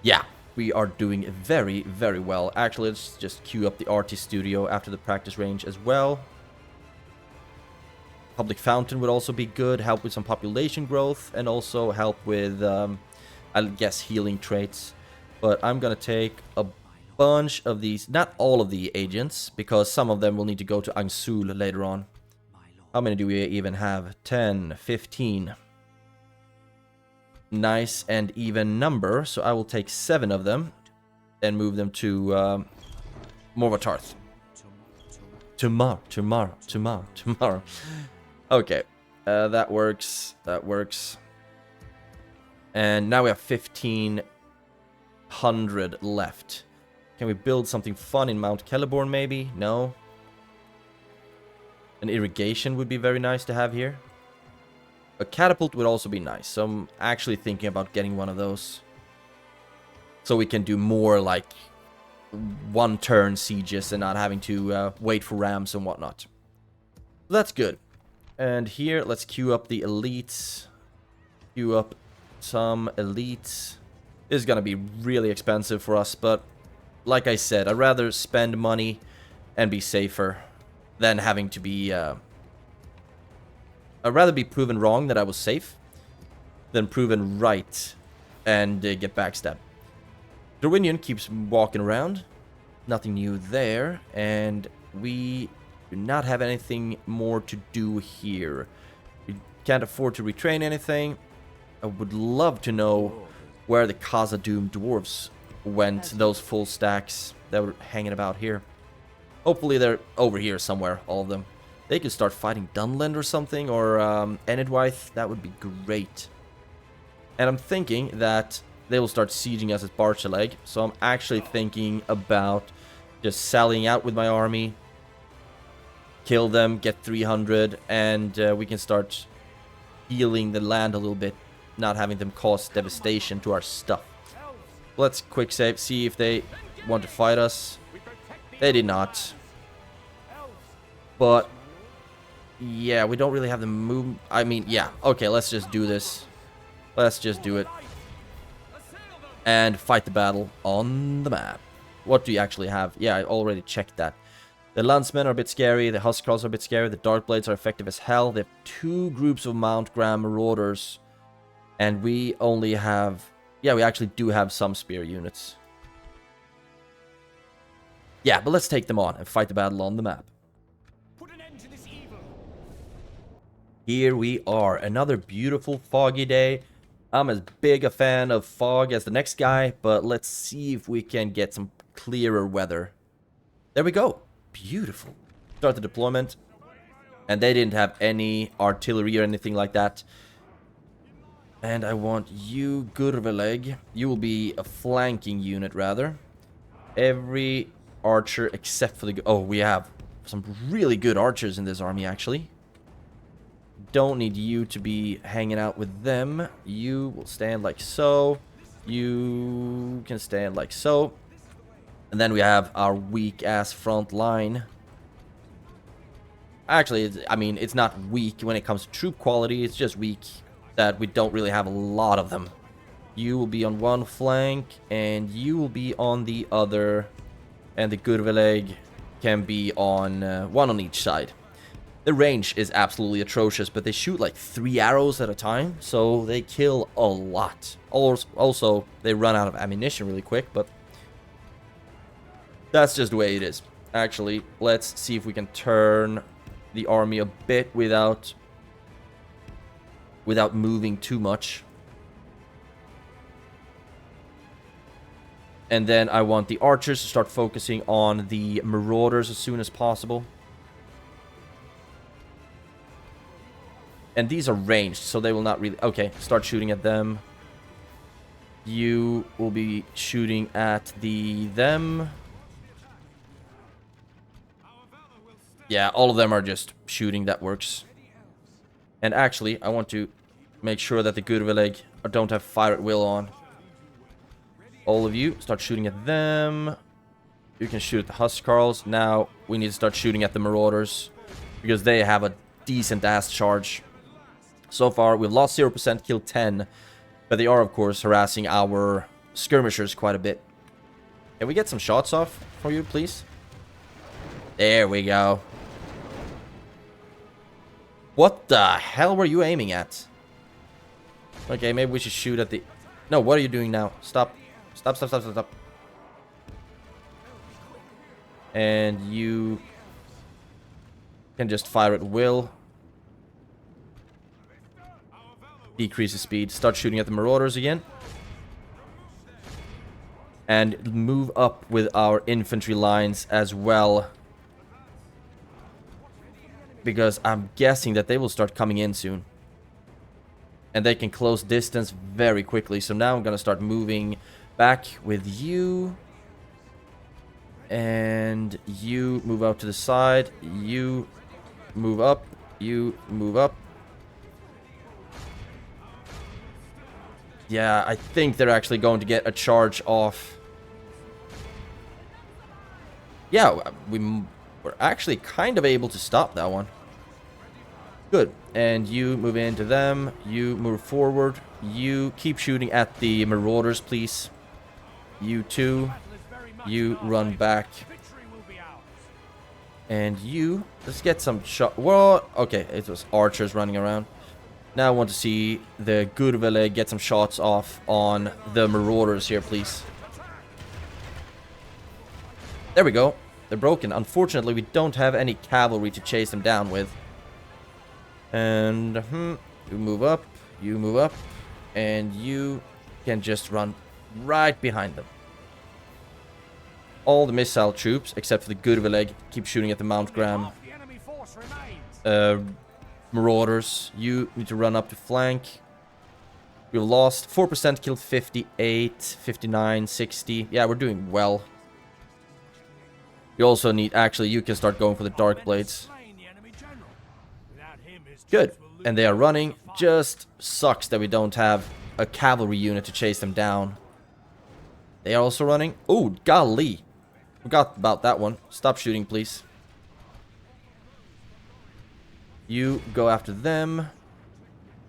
Yeah. We are doing very, very well. Actually, let's just queue up the RT studio after the practice range as well. Public fountain would also be good. Help with some population growth. And also help with, I guess, healing traits. But I'm going to take a bunch of these. Not all of the agents. Because some of them will need to go to Angsul later on. How many do we even have? 10, 15... Nice and even number, so I will take 7 of them and move them to Morvatarth. Tomorrow. Okay, that works. And now we have 1,500 left. Can we build something fun in Mount Celeborn, maybe? No. An irrigation would be very nice to have here. A catapult would also be nice, so I'm actually thinking about getting one of those. So we can do more, like, one-turn sieges and not having to wait for rams and whatnot. That's good. And here, let's queue up the elites. Queue up some elites. This is going to be really expensive for us, but like I said, I'd rather spend money and be safer than having to be... I'd rather be proven wrong that I was safe than proven right and get backstabbed. Dorwinion keeps walking around. Nothing new there. And we do not have anything more to do here. We can't afford to retrain anything. I would love to know where the Khazad-dûm dwarves went those full stacks that were hanging about here. Hopefully they're over here somewhere, all of them. They could start fighting Dunland or something, or Enedwaith. That would be great. And I'm thinking that they will start sieging us at Barchaleg. So I'm actually thinking about just sallying out with my army. Kill them, get 300, and we can start healing the land a little bit. Not having them cause devastation to our stuff. Let's quick save, see if they want to fight us. They did not. But yeah, we don't really have the move. I mean, yeah. Okay, let's just do this. Let's just do it. And fight the battle on the map. What do you actually have? Yeah, I already checked that. The Landsmen are a bit scary. The Huskarls are a bit scary. The Darkblades are effective as hell. They have 2 groups of Mount Graham Marauders. And we only have... Yeah, we actually do have some spear units. Yeah, but let's take them on and fight the battle on the map. Put an end to this evil. Here we are. Another beautiful foggy day. I'm as big a fan of fog as the next guy, but let's see if we can get some clearer weather. There we go. Beautiful. Start the deployment. And they didn't have any artillery or anything like that. And I want you, Gurveleg. You will be a flanking unit, rather. Every archer except for the... Oh, we have some really good archers in this army, actually. Don't need you to be hanging out with them. You will stand like so. You can stand like so. And then we have our weak-ass front line. Actually, I mean, it's not weak when it comes to troop quality. It's just weak that we don't really have a lot of them. You will be on one flank, and you will be on the other. And the Gurveleg can be on one on each side. The range is absolutely atrocious, but they shoot like 3 arrows at a time, so they kill a lot. Also, they run out of ammunition really quick, but that's just the way it is. Actually, let's see if we can turn the army a bit without moving too much. And then I want the archers to start focusing on the marauders as soon as possible. And these are ranged, so they will not really... Okay, start shooting at them. You will be shooting at them. Yeah, all of them are just shooting. That works. And actually, I want to make sure that the Gurveleg don't have fire at will on. All of you, start shooting at them. You can shoot at the Huskarls. Now, we need to start shooting at the Marauders, because they have a decent-ass charge. So far, we've lost 0%, killed 10. But they are, of course, harassing our skirmishers quite a bit. Can we get some shots off for you, please? There we go. What the hell were you aiming at? Okay, maybe we should shoot at the... No, what are you doing now? Stop. Stop, stop, stop, stop, stop. And you can just fire at will. Decrease the speed. Start shooting at the marauders again. And move up with our infantry lines as well. Because I'm guessing that they will start coming in soon. And they can close distance very quickly. So now I'm going to start moving back with you. And you move out to the side. You move up. You move up. Yeah, I think they're actually going to get a charge off. Yeah, we're actually kind of able to stop that one. Good. And you move into them. You move forward. You keep shooting at the marauders, please. You too. You run back. And you... Let's get some shot... Well, okay, it was archers running around. Now I want to see the Gurveleg get some shots off on the marauders here, please. There we go. They're broken. Unfortunately, we don't have any cavalry to chase them down with. And you move up. You move up. And you can just run right behind them. All the missile troops, except for the Gudveleg, keep shooting at the Mount Graham. Marauders, you need to run up to flank. We've lost 4%, killed 58, 59, 60. Yeah, we're doing well. We also need, actually, you can start going for the Dark Blades. Good. And they are running. Just sucks that we don't have a cavalry unit to chase them down. They are also running. Oh, golly. Forgot about that one. Stop shooting, please. You go after them.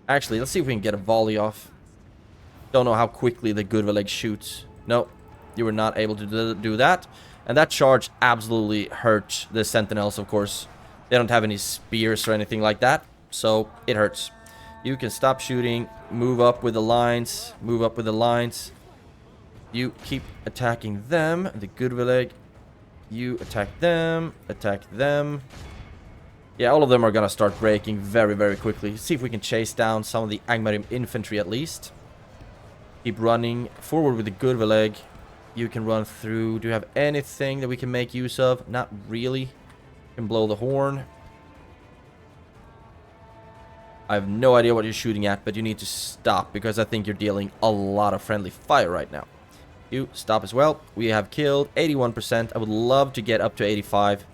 Actually, let's see if we can get a volley off. Don't know how quickly the Gudveleg shoots. No, you were not able to do that. And that charge absolutely hurt the Sentinels, of course. They don't have any spears or anything like that, so it hurts. You can stop shooting, move up with the lines, move up with the lines. You keep attacking them, the Gudveleg. You attack them, attack them. Yeah, all of them are gonna start breaking very, very quickly. See if we can chase down some of the Angmarim infantry at least. Keep running forward with the Gudveleg. You can run through. Do you have anything that we can make use of? Not really. You can blow the horn. I have no idea what you're shooting at, but you need to stop because I think you're dealing a lot of friendly fire right now. You stop as well. We have killed 81%. I would love to get up to 85.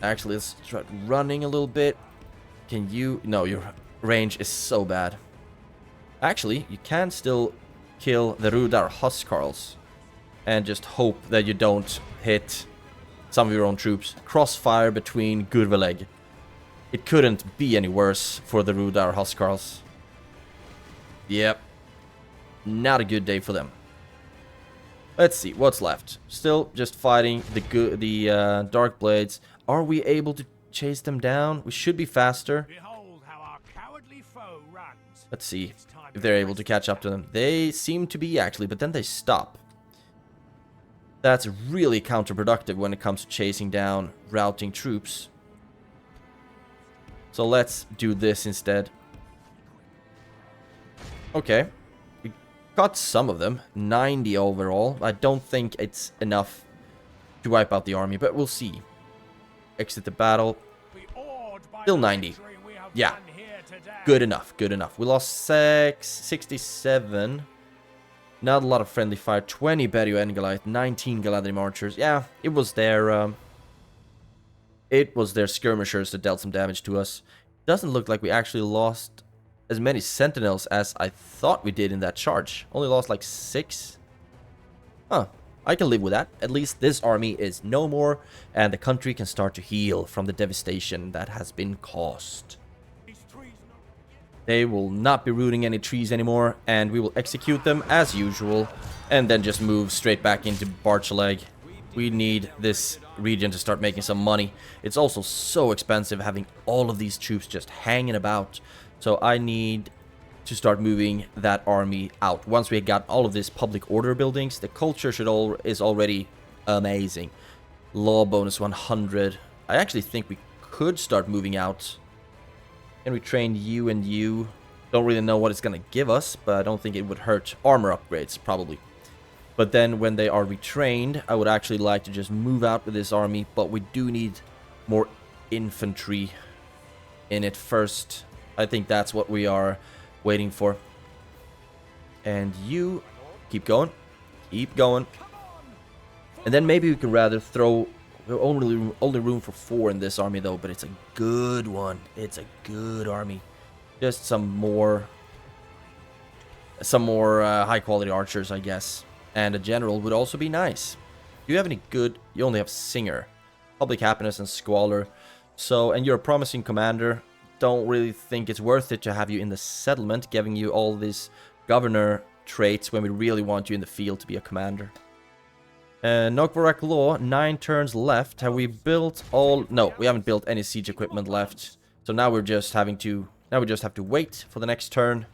Actually, let's try running a little bit. Can you? No, your range is so bad. Actually, you can still kill the Rudar Huskarls and just hope that you don't hit some of your own troops. Crossfire between Gudveleg. It couldn't be any worse for the Rudar Huskarls. Yep. Not a good day for them. Let's see what's left. Still just fighting the Dark Blades. Are we able to chase them down? We should be faster. Let's see if they're able to catch up to them. They seem to be actually, but then they stop. That's really counterproductive when it comes to chasing down routing troops. So let's do this instead. Okay. We got some of them. 90 overall. I don't think it's enough to wipe out the army, but we'll see. Exit the battle. Still 90. Yeah. Good enough. Good enough. We lost 67. Not a lot of friendly fire. 20 Berio and Goliath. 19 Galadhrim archers. Yeah, it was their skirmishers that dealt some damage to us. Doesn't look like we actually lost as many sentinels as I thought we did in that charge. Only lost like 6. Huh. I can live with that. At least this army is no more, and the country can start to heal from the devastation that has been caused. They will not be rooting any trees anymore, and we will execute them as usual, and then just move straight back into Barchaleg. We need this region to start making some money. It's also so expensive having all of these troops just hanging about, so I need to start moving that army out. Once we got all of these public order buildings, the culture is already amazing. Law bonus 100. I actually think we could start moving out. And we train you and you. Don't really know what it's gonna give us, but I don't think it would hurt. Armor upgrades, probably. But then when they are retrained, I would actually like to just move out with this army, but we do need more infantry in it first. I think that's what we are waiting for. And you keep going. Keep going. And then maybe we could rather throw only room for 4 in this army though, but it's a good one. It's a good army. Just some more high quality archers, I guess. And a general would also be nice. Do you have any good? You only have Singer, Public Happiness, and Squalor. So, and you're a promising commander. Don't really think it's worth it to have you in the settlement, giving you all these governor traits when we really want you in the field to be a commander. Nogvarak Law, 9 turns left. Have we built all? No, we haven't built any siege equipment left. So now we're just having to. Now we just have to wait for the next turn.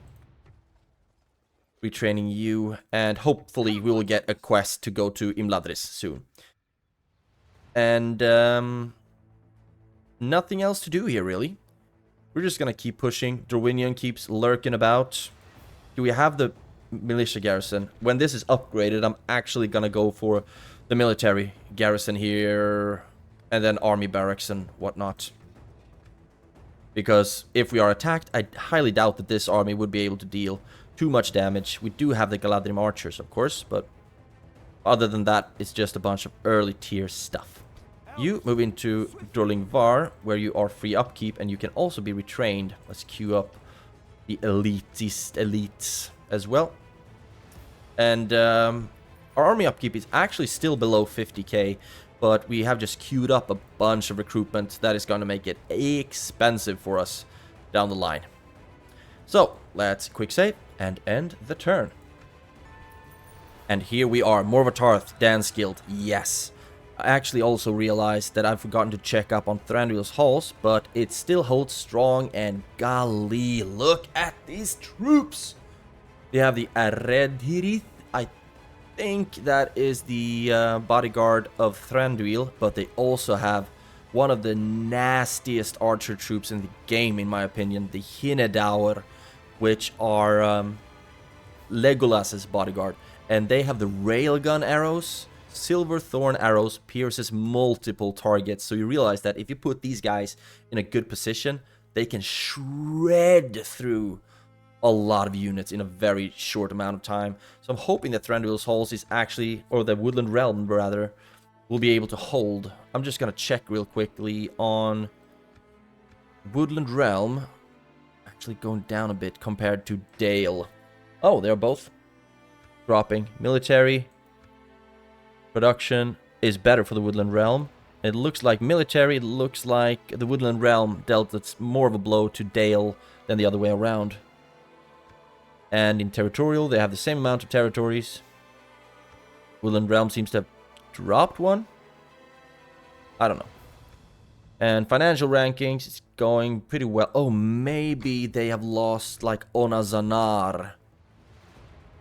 Retraining you, and hopefully we will get a quest to go to Imladris soon. And nothing else to do here really. We're just gonna keep pushing. Dorwinion keeps lurking about. Do we have the militia garrison. When this is upgraded, I'm actually gonna go for the military garrison here, and then army barracks and whatnot. Because if we are attacked, I highly doubt that this army would be able to deal too much damage. We do have the Galadhrim archers, of course, but other than that, it's just a bunch of early tier stuff. You move into Drolingvar, where you are free upkeep, and you can also be retrained. Let's queue up the elites as well. And our army upkeep is actually still below 50k, but we have just queued up a bunch of recruitment that is going to make it expensive for us down the line. So, let's quick save and end the turn. And here we are, Morvatarth, Dance Guild, yes. I actually also realized that I've forgotten to check up on Thranduil's halls, but it still holds strong, and golly, look at these troops! They have the Aredhirith, I think that is the bodyguard of Thranduil, but they also have one of the nastiest archer troops in the game, in my opinion, the Hinedaur, which are Legolas's bodyguard, and they have the railgun arrows. Silver Thorn arrows pierces multiple targets, so you realize that if you put these guys in a good position, they can shred through a lot of units in a very short amount of time. So I'm hoping that Thranduil's halls is actually, or the Woodland Realm rather, will be able to hold. I'm just gonna check real quickly on Woodland Realm. Actually going down a bit compared to Dale. Oh, they're both dropping. Military production is better for the Woodland Realm. It looks like military, it looks like the Woodland Realm dealt it's more of a blow to Dale than the other way around. And in territorial, they have the same amount of territories. Woodland Realm seems to have dropped one. I don't know. And financial rankings is going pretty well. Oh, maybe they have lost like Onazanar.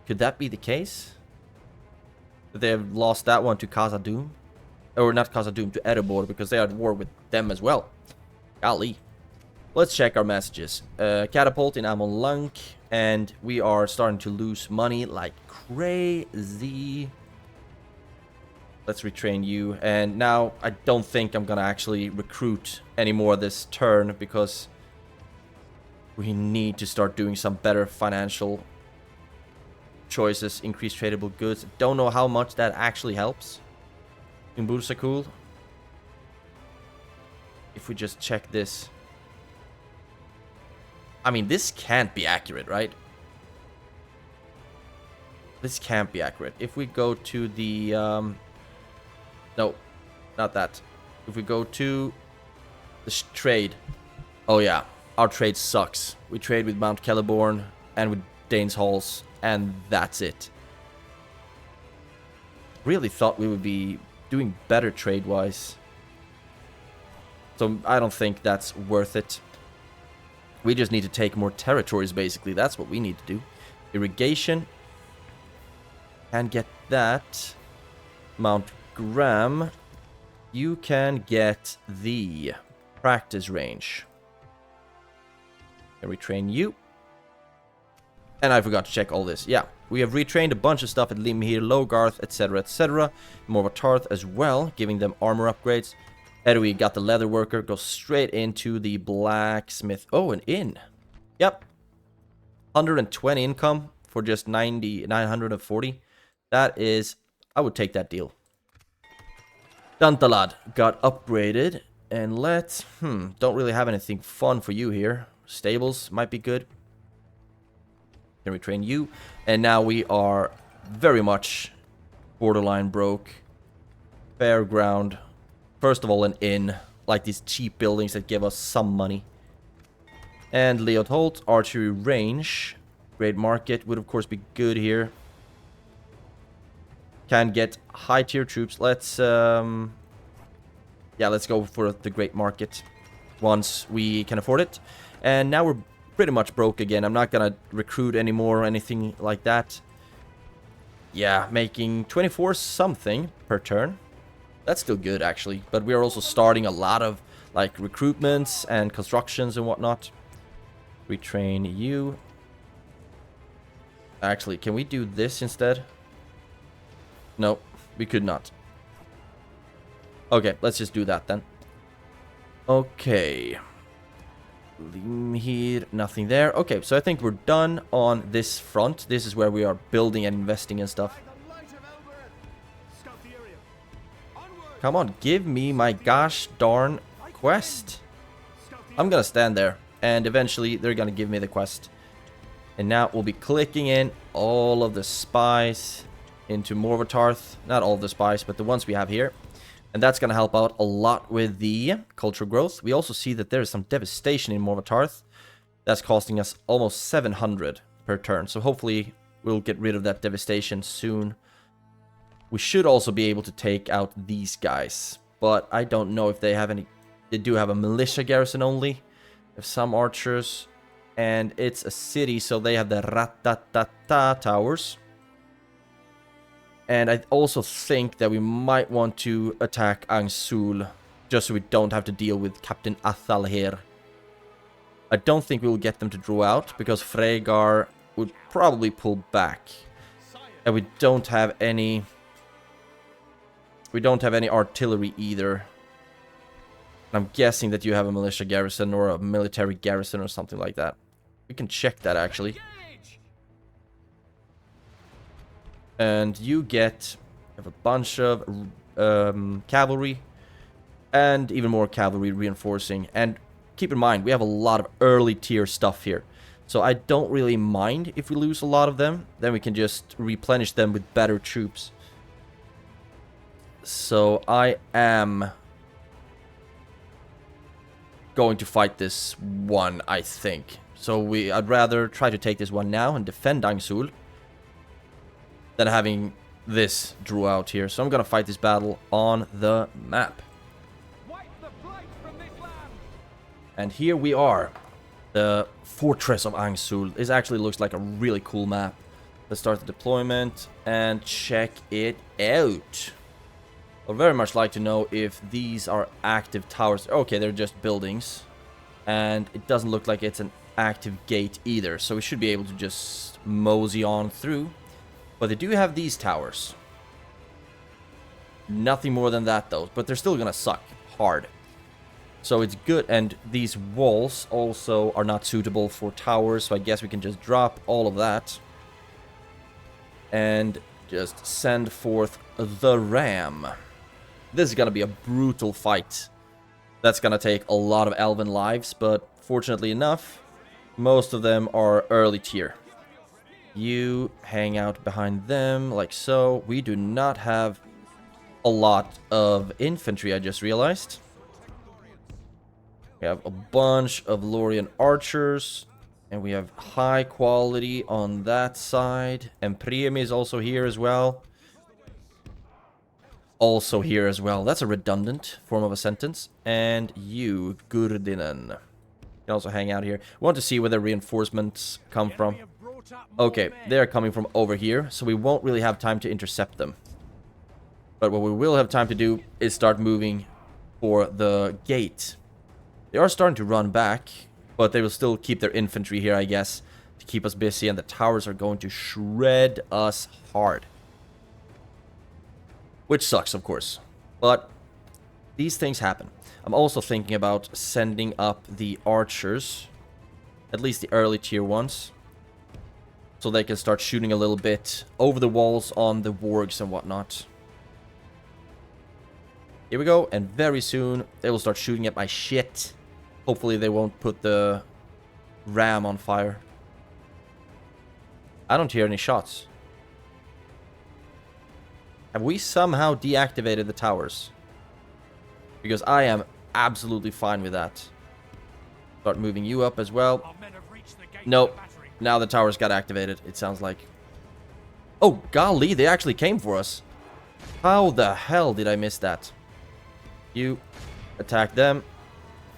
Could that be the case? That they have lost that one to Khazad-dûm? Or not Khazad-dûm, to Erebor, because they are at war with them as well. Golly. Let's check our messages. Catapult in Amon Lunk, and we are starting to lose money like crazy. Let's retrain you, and now I don't think I'm gonna actually recruit anymore this turn, because we need to start doing some better financial choices. Increase tradable goods. Don't know how much that actually helps in Bursakul. If we just check this, I mean, this can't be accurate, right? This can't be accurate. If we go to the no, not that. If we go to the trade, oh yeah, our trade sucks. We trade with Mount Celeborn and with Dane's Halls, and that's it. Really thought we would be doing better trade-wise. So I don't think that's worth it. We just need to take more territories, basically. That's what we need to do. Irrigation. And get that. Mount Graham. You can get the practice range. Can we train you? And I forgot to check all this. Yeah, we have retrained a bunch of stuff at Limhir, Logarth, etc., etc. Morvatarth as well, giving them armor upgrades. Edwy got the leather worker, goes straight into the blacksmith. Oh, an inn. Yep. 120 income for just 940. That is, I would take that deal. Dantalad got upgraded. And let's, don't really have anything fun for you here. Stables might be good. Can we train you? And now we are very much borderline broke. Fairground. First of all, an inn. Like these cheap buildings that give us some money. And Leotholt, archery range. Great market would of course be good here. Can get high tier troops. Let's yeah, let's go for the great market once we can afford it. And now we're pretty much broke again. I'm not gonna recruit anymore or anything like that. Yeah, making 24 something per turn. That's still good actually, but we are also starting a lot of like recruitments and constructions and whatnot. Retrain you. Actually, can we do this instead? No, we could not. Okay, let's just do that then. Okay. Here, nothing there. Okay, so I think we're done on this front. This is where we are building and investing and stuff. Come on, give me my gosh darn quest. I'm gonna stand there, and eventually they're gonna give me the quest. And now we'll be clicking in all of the spies into Morvatarth. Not all of the spies, but the ones we have here. And that's going to help out a lot with the cultural growth. We also see that there is some devastation in Morvatarth. That's costing us almost 700 per turn. So hopefully we'll get rid of that devastation soon. We should also be able to take out these guys. But I don't know if they have any... They do have a militia garrison only. They have some archers. And it's a city, so they have the Ratatata towers. And I also think that we might want to attack Angsul, just so we don't have to deal with Captain Athal here. I don't think we'll get them to draw out, because Fregar would probably pull back. And we don't have any... We don't have any artillery either. I'm guessing that you have a militia garrison or a military garrison or something like that. We can check that, actually. And you have a bunch of cavalry and even more cavalry reinforcing. And keep in mind, we have a lot of early tier stuff here. So I don't really mind if we lose a lot of them. Then we can just replenish them with better troops. So I am going to fight this one, I think. So I'd rather try to take this one now and defend Angsul than having this drew out here. So I'm gonna fight this battle on the map. And here we are. The Fortress of Angsul. This actually looks like a really cool map. Let's start the deployment and check it out. I'd very much like to know if these are active towers. Okay, they're just buildings. And it doesn't look like it's an active gate either. So we should be able to just mosey on through. But they do have these towers. Nothing more than that, though. But they're still gonna suck hard. So it's good. And these walls also are not suitable for towers. So I guess we can just drop all of that. And just send forth the ram. This is gonna be a brutal fight. That's gonna take a lot of elven lives. But fortunately enough, most of them are early tier. You hang out behind them, like so. We do not have a lot of infantry, I just realized. We have a bunch of Lórien archers. And we have high quality on that side. And Priami is also here as well. Also here as well. That's a redundant form of a sentence. And you, Gurdinen. You can also hang out here. We want to see where the reinforcements come from. Okay, they're coming from over here, so we won't really have time to intercept them. But what we will have time to do is start moving for the gate. They are starting to run back, but they will still keep their infantry here, I guess, to keep us busy, and the towers are going to shred us hard. Which sucks, of course. But these things happen. I'm also thinking about sending up the archers, at least the early tier ones, so they can start shooting a little bit over the walls on the wargs and whatnot. Here we go, and very soon they will start shooting at my shit. Hopefully they won't put the ram on fire. I don't hear any shots. Have we somehow deactivated the towers? Because I am absolutely fine with that. Start moving you up as well. Nope. Now the towers got activated, it sounds like. Oh, golly, they actually came for us. How the hell did I miss that? You attack them.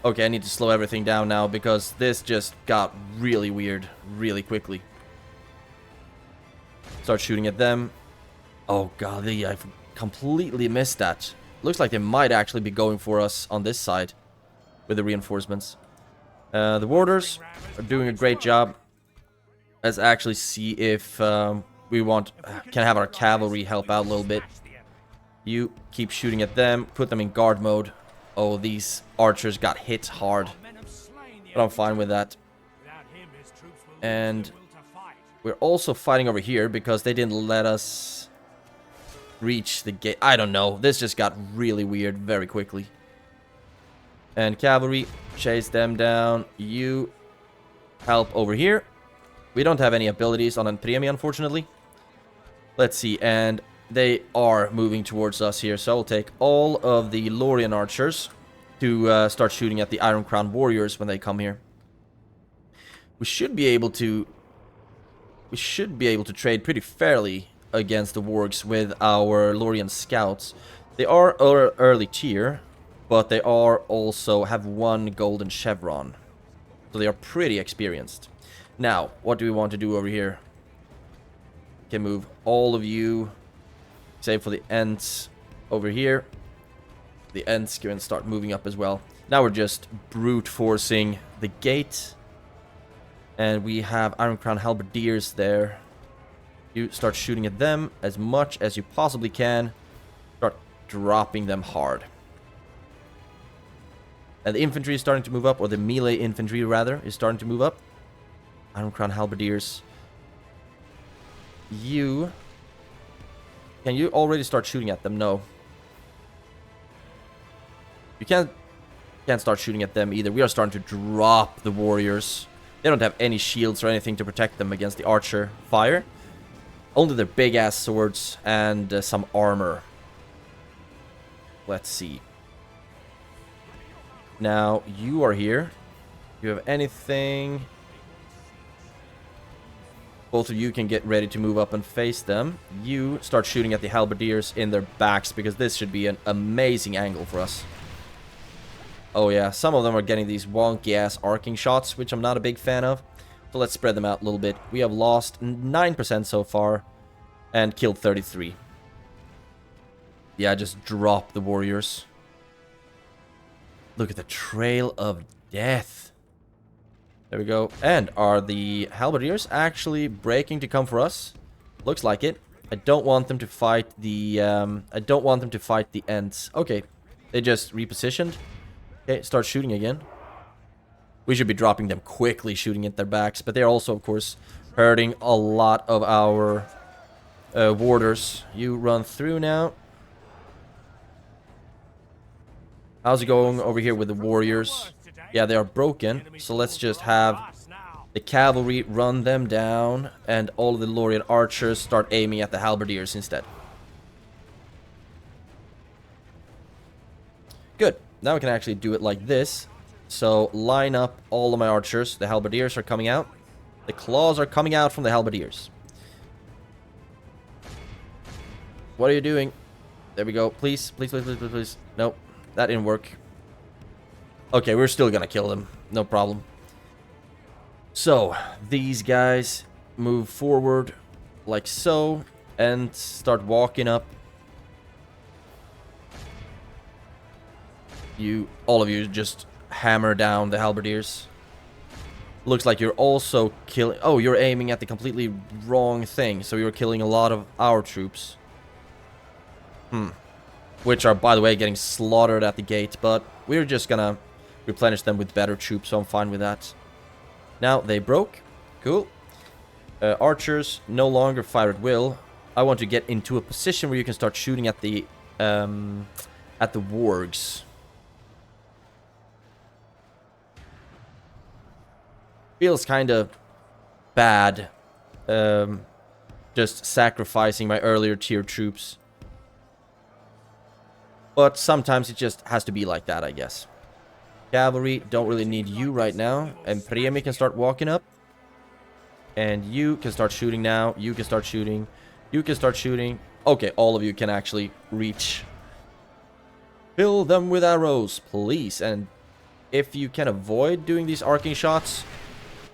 Okay, I need to slow everything down now because this just got really weird really quickly. Start shooting at them. Oh, golly, I've completely missed that. Looks like they might actually be going for us on this side with the reinforcements. The warders are doing a great job. Let's actually see if we can have our cavalry help out a little bit. You keep shooting at them, put them in guard mode. Oh, these archers got hit hard. But I'm fine with that. And we're also fighting over here because they didn't let us reach the gate. I don't know. This just got really weird very quickly. And cavalry, chase them down. You help over here. We don't have any abilities on Anpremi, unfortunately. Let's see, and they are moving towards us here. So I'll take all of the Lórien archers to start shooting at the Iron Crown warriors when they come here. We should be able to trade pretty fairly against the wargs with our Lórien scouts. They are early tier, but they are also have 1 golden chevron. So they are pretty experienced. Now, what do we want to do over here? We can move all of you, save for the Ents over here. The Ents can start moving up as well. Now we're just brute forcing the gate. And we have Iron Crown halberdiers there. You start shooting at them as much as you possibly can. Start dropping them hard. And the infantry is starting to move up, or the melee infantry rather, is starting to move up. Iron Crown halberdiers. Can you already start shooting at them? No. You can't start shooting at them either. We are starting to drop the warriors. They don't have any shields or anything to protect them against the archer fire. Only their big ass swords and some armor. Let's see. Now, you are here. Do you have anything? Both of you can get ready to move up and face them. You start shooting at the halberdiers in their backs, because this should be an amazing angle for us. Oh yeah, some of them are getting these wonky ass arcing shots, which I'm not a big fan of. So let's spread them out a little bit. We have lost 9% so far and killed 33. Yeah, just drop the warriors. Look at the trail of death. There we go. And are the halberdiers actually breaking to come for us? Looks like it. I don't want them to fight the Ents. Okay. They just repositioned. Okay, start shooting again. We should be dropping them quickly, shooting at their backs, but they're also, of course, hurting a lot of our warders. You run through now. How's it going over here with the warriors? Yeah, they are broken, so let's just have the cavalry run them down, and all of the Lórien archers start aiming at the halberdiers instead. Good. Now we can actually do it like this. So line up all of my archers. The halberdiers are coming out. The claws are coming out from the halberdiers. What are you doing? There we go. Please, please, please, please, please, please. Nope, that didn't work. Okay, we're still gonna kill them. No problem. So, these guys move forward like so and start walking up. All of you just hammer down the halberdiers. Looks like you're also killing... Oh, you're aiming at the completely wrong thing. So you're killing a lot of our troops. Which are, by the way, getting slaughtered at the gate. But we're just gonna replenish them with better troops, so I'm fine with that. Now, they broke. Cool. Archers no longer fire at will. I want to get into a position where you can start shooting at the wargs. Feels kind of bad, just sacrificing my earlier tier troops. But sometimes it just has to be like that, I guess. Cavalry, don't really need you right now. And Priemi can start walking up. And you can start shooting now. You can start shooting. You can start shooting. Okay, all of you can actually reach. Fill them with arrows, please. And if you can avoid doing these arcing shots...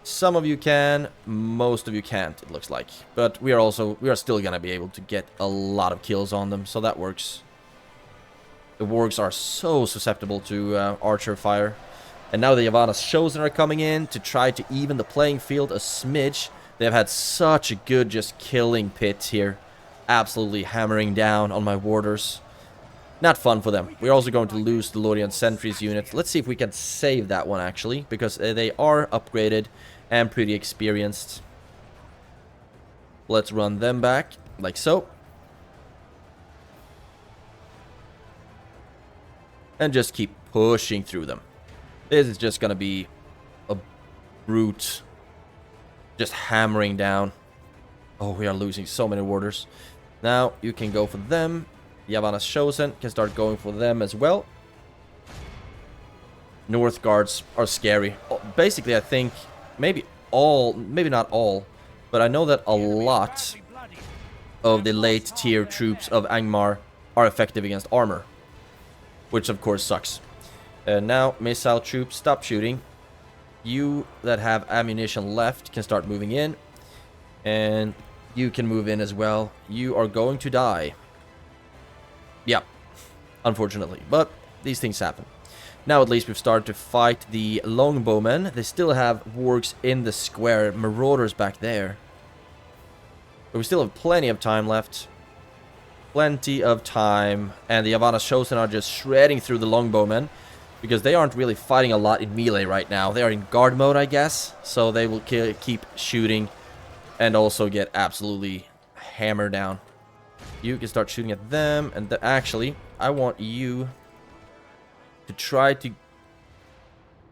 Some of you can, most of you can't, it looks like. But we are still gonna be able to get a lot of kills on them, so that works. The wargs are so susceptible to archer fire. And now the Yavanna's chosen are coming in to try to even the playing field a smidge. They've had such a good just killing pit here. Absolutely hammering down on my warders. Not fun for them. We're also going to lose the Lórien sentries unit. Let's see if we can save that one actually, because they are upgraded and pretty experienced. Let's run them back, like so. And just keep pushing through them. This is just going to be a brute. Just hammering down. Oh, we are losing so many warders. Now, you can go for them. Yavanna's Chosen can start going for them as well. North guards are scary. Basically, I think maybe not all, but I know that a lot of the late tier troops of Angmar are effective against armor, which of course sucks. Now, missile troops, stop shooting. You that have ammunition left can start moving in. And you can move in as well. You are going to die. Yeah, unfortunately. But these things happen. Now at least we've started to fight the longbowmen. They still have wargs in the square. Marauders back there. But we still have plenty of time left. Plenty of time. And the Yavanna's Chosen are just shredding through the longbowmen. Because they aren't really fighting a lot in melee right now. They are in guard mode, I guess. So they will keep shooting. And also get absolutely hammered down. You can start shooting at them. And actually, I want you to try to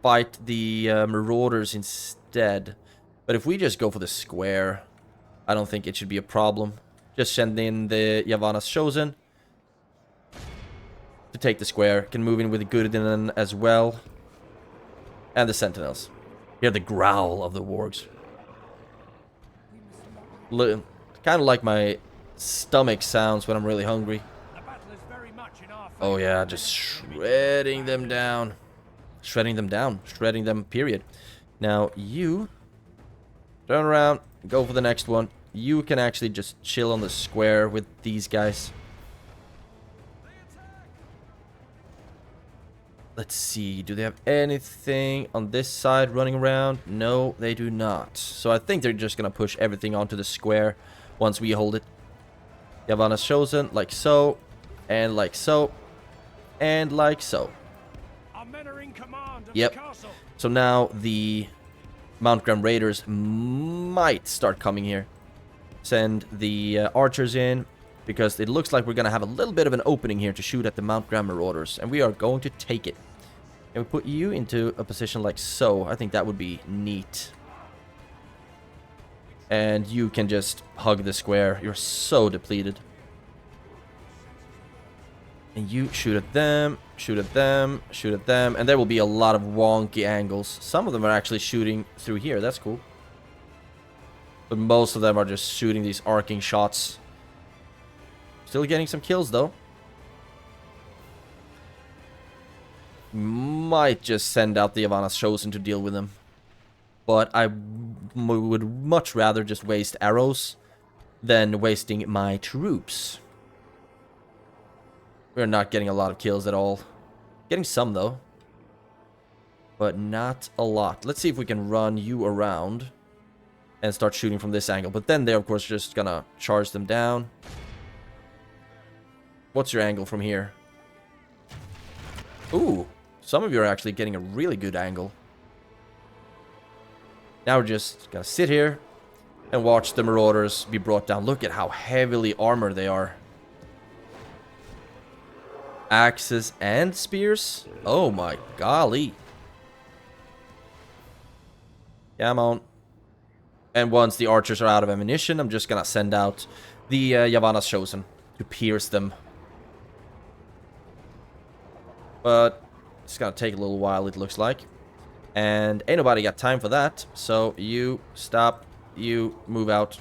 fight the Marauders instead. But if we just go for the square, I don't think it should be a problem. Just send in the Yavanna's Chosen to take the square. Can move in with the Gurdinen as well. And the Sentinels. Hear the growl of the wargs. Kind of like my stomach sounds when I'm really hungry. Oh yeah, just shredding them down. Shredding them down. Shredding them, period. Now you turn around, go for the next one. You can actually just chill on the square with these guys. Let's see, do they have anything on this side running around? No, they do not. So I think they're just gonna push everything onto the square once we hold it. Yavanna's Chosen, like so, and like so, and like so. Our men are in command of yep. the castle. So now the Mount Graham Raiders might start coming here. Send the archers in. Because it looks like we're going to have a little bit of an opening here to shoot at the Mount Graham Marauders. And we are going to take it. And we put you into a position like so. I think that would be neat. And you can just hug the square. You're so depleted. And you shoot at them, shoot at them, shoot at them. And there will be a lot of wonky angles. Some of them are actually shooting through here. That's cool. But most of them are just shooting these arcing shots. Still getting some kills, though. Might just send out the Yavanna's Chosen to deal with them. But I would much rather just waste arrows than wasting my troops. We're not getting a lot of kills at all. Getting some, though. But not a lot. Let's see if we can run you around and start shooting from this angle. But then they're, of course, just gonna charge them down. What's your angle from here? Ooh, some of you are actually getting a really good angle. Now we're just gonna sit here and watch the Marauders be brought down. Look at how heavily armored they are. Axes and spears? Oh my golly. Come on. And once the archers are out of ammunition, I'm just gonna send out the Yavanna's Chosen to pierce them. But it's gonna take a little while, it looks like. And ain't nobody got time for that. So you stop, you move out.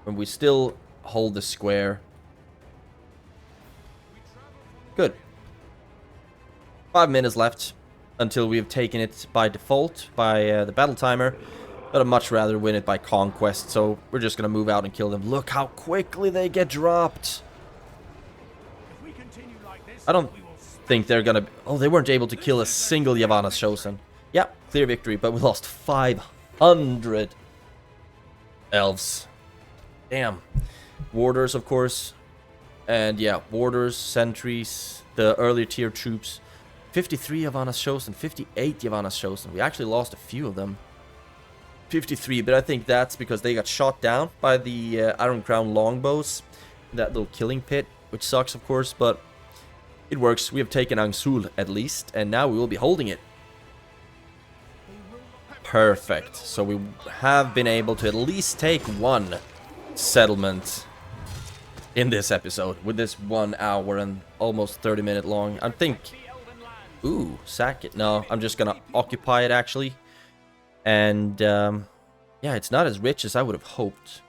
And we still hold the square. Good. 5 minutes left until we have taken it by default by the battle timer. But I'd much rather win it by conquest. So we're just gonna move out and kill them. Look how quickly they get dropped. If we continue like this, I don't think they're gonna... Oh, they weren't able to kill a single Yavanna's Chosen. Yeah, clear victory, but we lost 500. Elves. Damn. Warders, of course. And yeah, warders, sentries, the earlier tier troops. 53 Yavanna's chosen, 58 Yavanna's chosen. We actually lost a few of them. 53, but I think that's because they got shot down by the Iron Crown longbows. That little killing pit, which sucks, of course, but it works. We have taken Angsul at least, and now we will be holding it. Perfect. So we have been able to at least take one settlement in this episode with this 1 hour and almost 30-minute long. I think... Ooh, sack it. No, I'm just gonna occupy it, actually. And, yeah, it's not as rich as I would have hoped.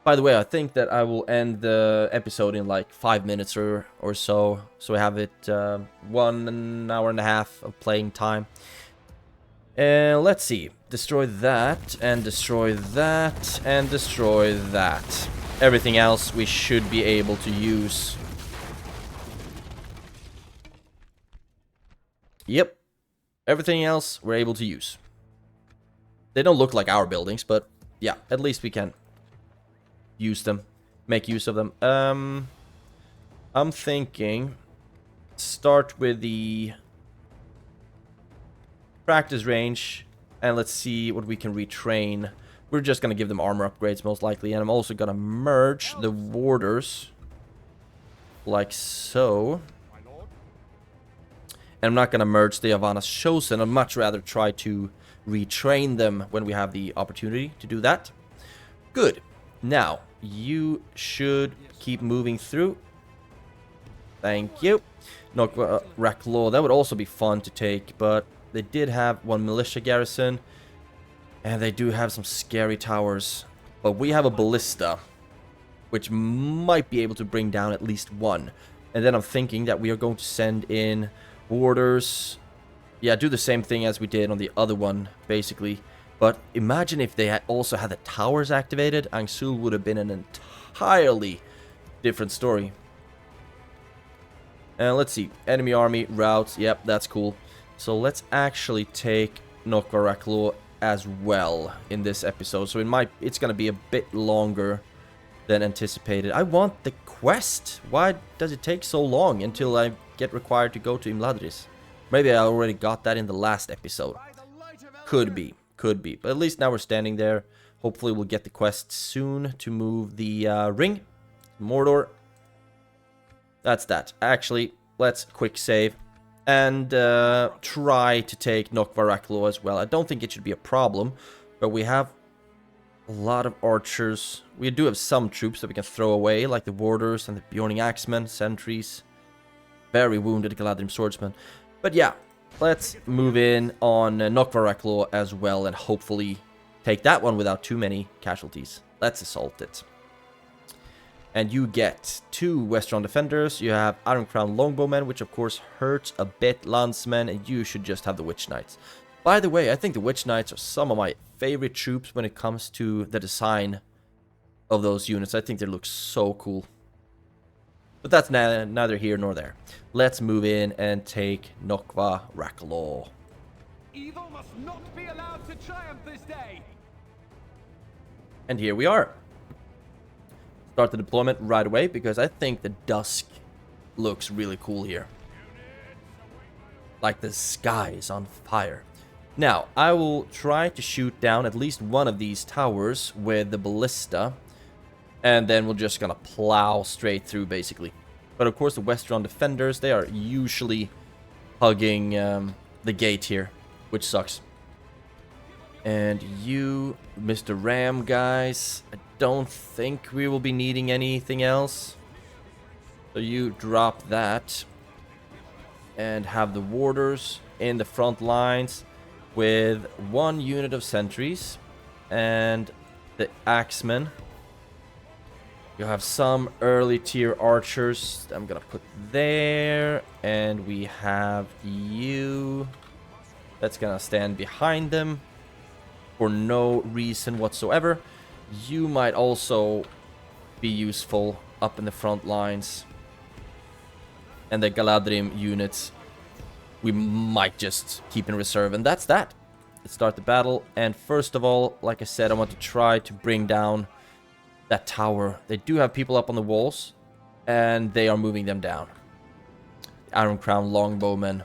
By the way, I think that I will end the episode in like 5 minutes or so. So I have it 1 hour and a half of playing time. And let's see. Destroy that, and destroy that, and destroy that. Everything else we should be able to use. Yep. Everything else we're able to use. They don't look like our buildings, but yeah, at least we can use them. Make use of them. I'm thinking start with the practice range, and let's see what we can retrain. We're just gonna give them armor upgrades most likely, and I'm also gonna merge the warders like so. And I'm not gonna merge the Yavanna's chosen. I'd much rather try to retrain them when we have the opportunity to do that. Good. Now, you should keep moving through. Thank you. Raklaw, that would also be fun to take, but they did have one militia garrison, and they do have some scary towers. But we have a ballista, which might be able to bring down at least one. And then I'm thinking that we are going to send in warders. Yeah, do the same thing as we did on the other one, basically. But imagine if they also had the towers activated. Angsul would have been an entirely different story. And let's see. Enemy army, routes. Yep, that's cool. So let's actually take Raklaw as well in this episode. So it's going to be a bit longer than anticipated. I want the quest. Why does it take so long until I get required to go to Imladris? Maybe I already got that in the last episode. Could be. Could be. But at least now we're standing there. Hopefully we'll get the quest soon to move the ring. Mordor. That's that. Actually, let's quick save. And try to take Raklaw as well. I don't think it should be a problem. But we have a lot of archers. We do have some troops that we can throw away. Like the warders and the Bjorning axemen. Sentries. Very wounded Galadhrim swordsmen. But yeah, let's move in on Raklaw as well, and hopefully take that one without too many casualties. Let's assault it. And you get 2 Westron defenders. You have Iron Crown longbowmen, which of course hurts a bit landsmen, and you should just have the Witch Knights. By the way, I think the Witch Knights are some of my favorite troops when it comes to the design of those units. I think they look so cool. But that's neither here nor there. Let's move in and take Raklaw. Evil must not be allowed to triumph this day. And here we are. Start the deployment right away because I think the dusk looks really cool here. Like the sky is on fire. Now, I will try to shoot down at least one of these towers with the ballista. And then we're just gonna plow straight through, basically. But of course, the Westron defenders, they are usually hugging the gate here, which sucks. And you, Mr. Ram, guys, I don't think we will be needing anything else. So you drop that. And have the warders in the front lines with 1 unit of sentries. And the axemen. You have some early tier archers I'm gonna put there, and we have you that's gonna stand behind them for no reason whatsoever. You might also be useful up in the front lines, and the Galadhrim units we might just keep in reserve, and that's that. let's start the battle. And first of all, like I said, I want to try to bring down that tower. They do have people up on the walls, and they are moving them down. Iron Crown Longbowmen.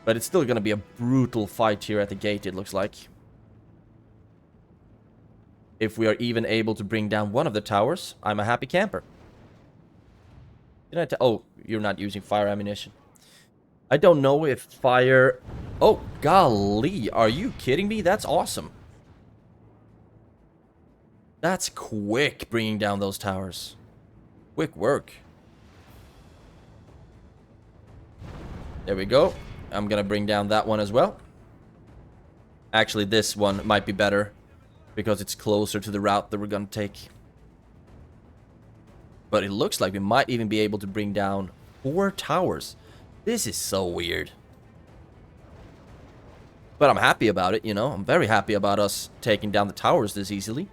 But it's still going to be a brutal fight here at the gate, it looks like. If we are even able to bring down one of the towers, I'm a happy camper. Did I oh, you're not using fire ammunition. I don't know if fire... Oh, golly, are you kidding me? That's awesome. That's quick, bringing down those towers. Quick work. There we go. I'm gonna bring down that one as well. Actually, this one might be better because it's closer to the route that we're gonna take. But it looks like we might even be able to bring down 4 towers. This is so weird. But I'm happy about it, you know. I'm very happy about us taking down the towers this easily.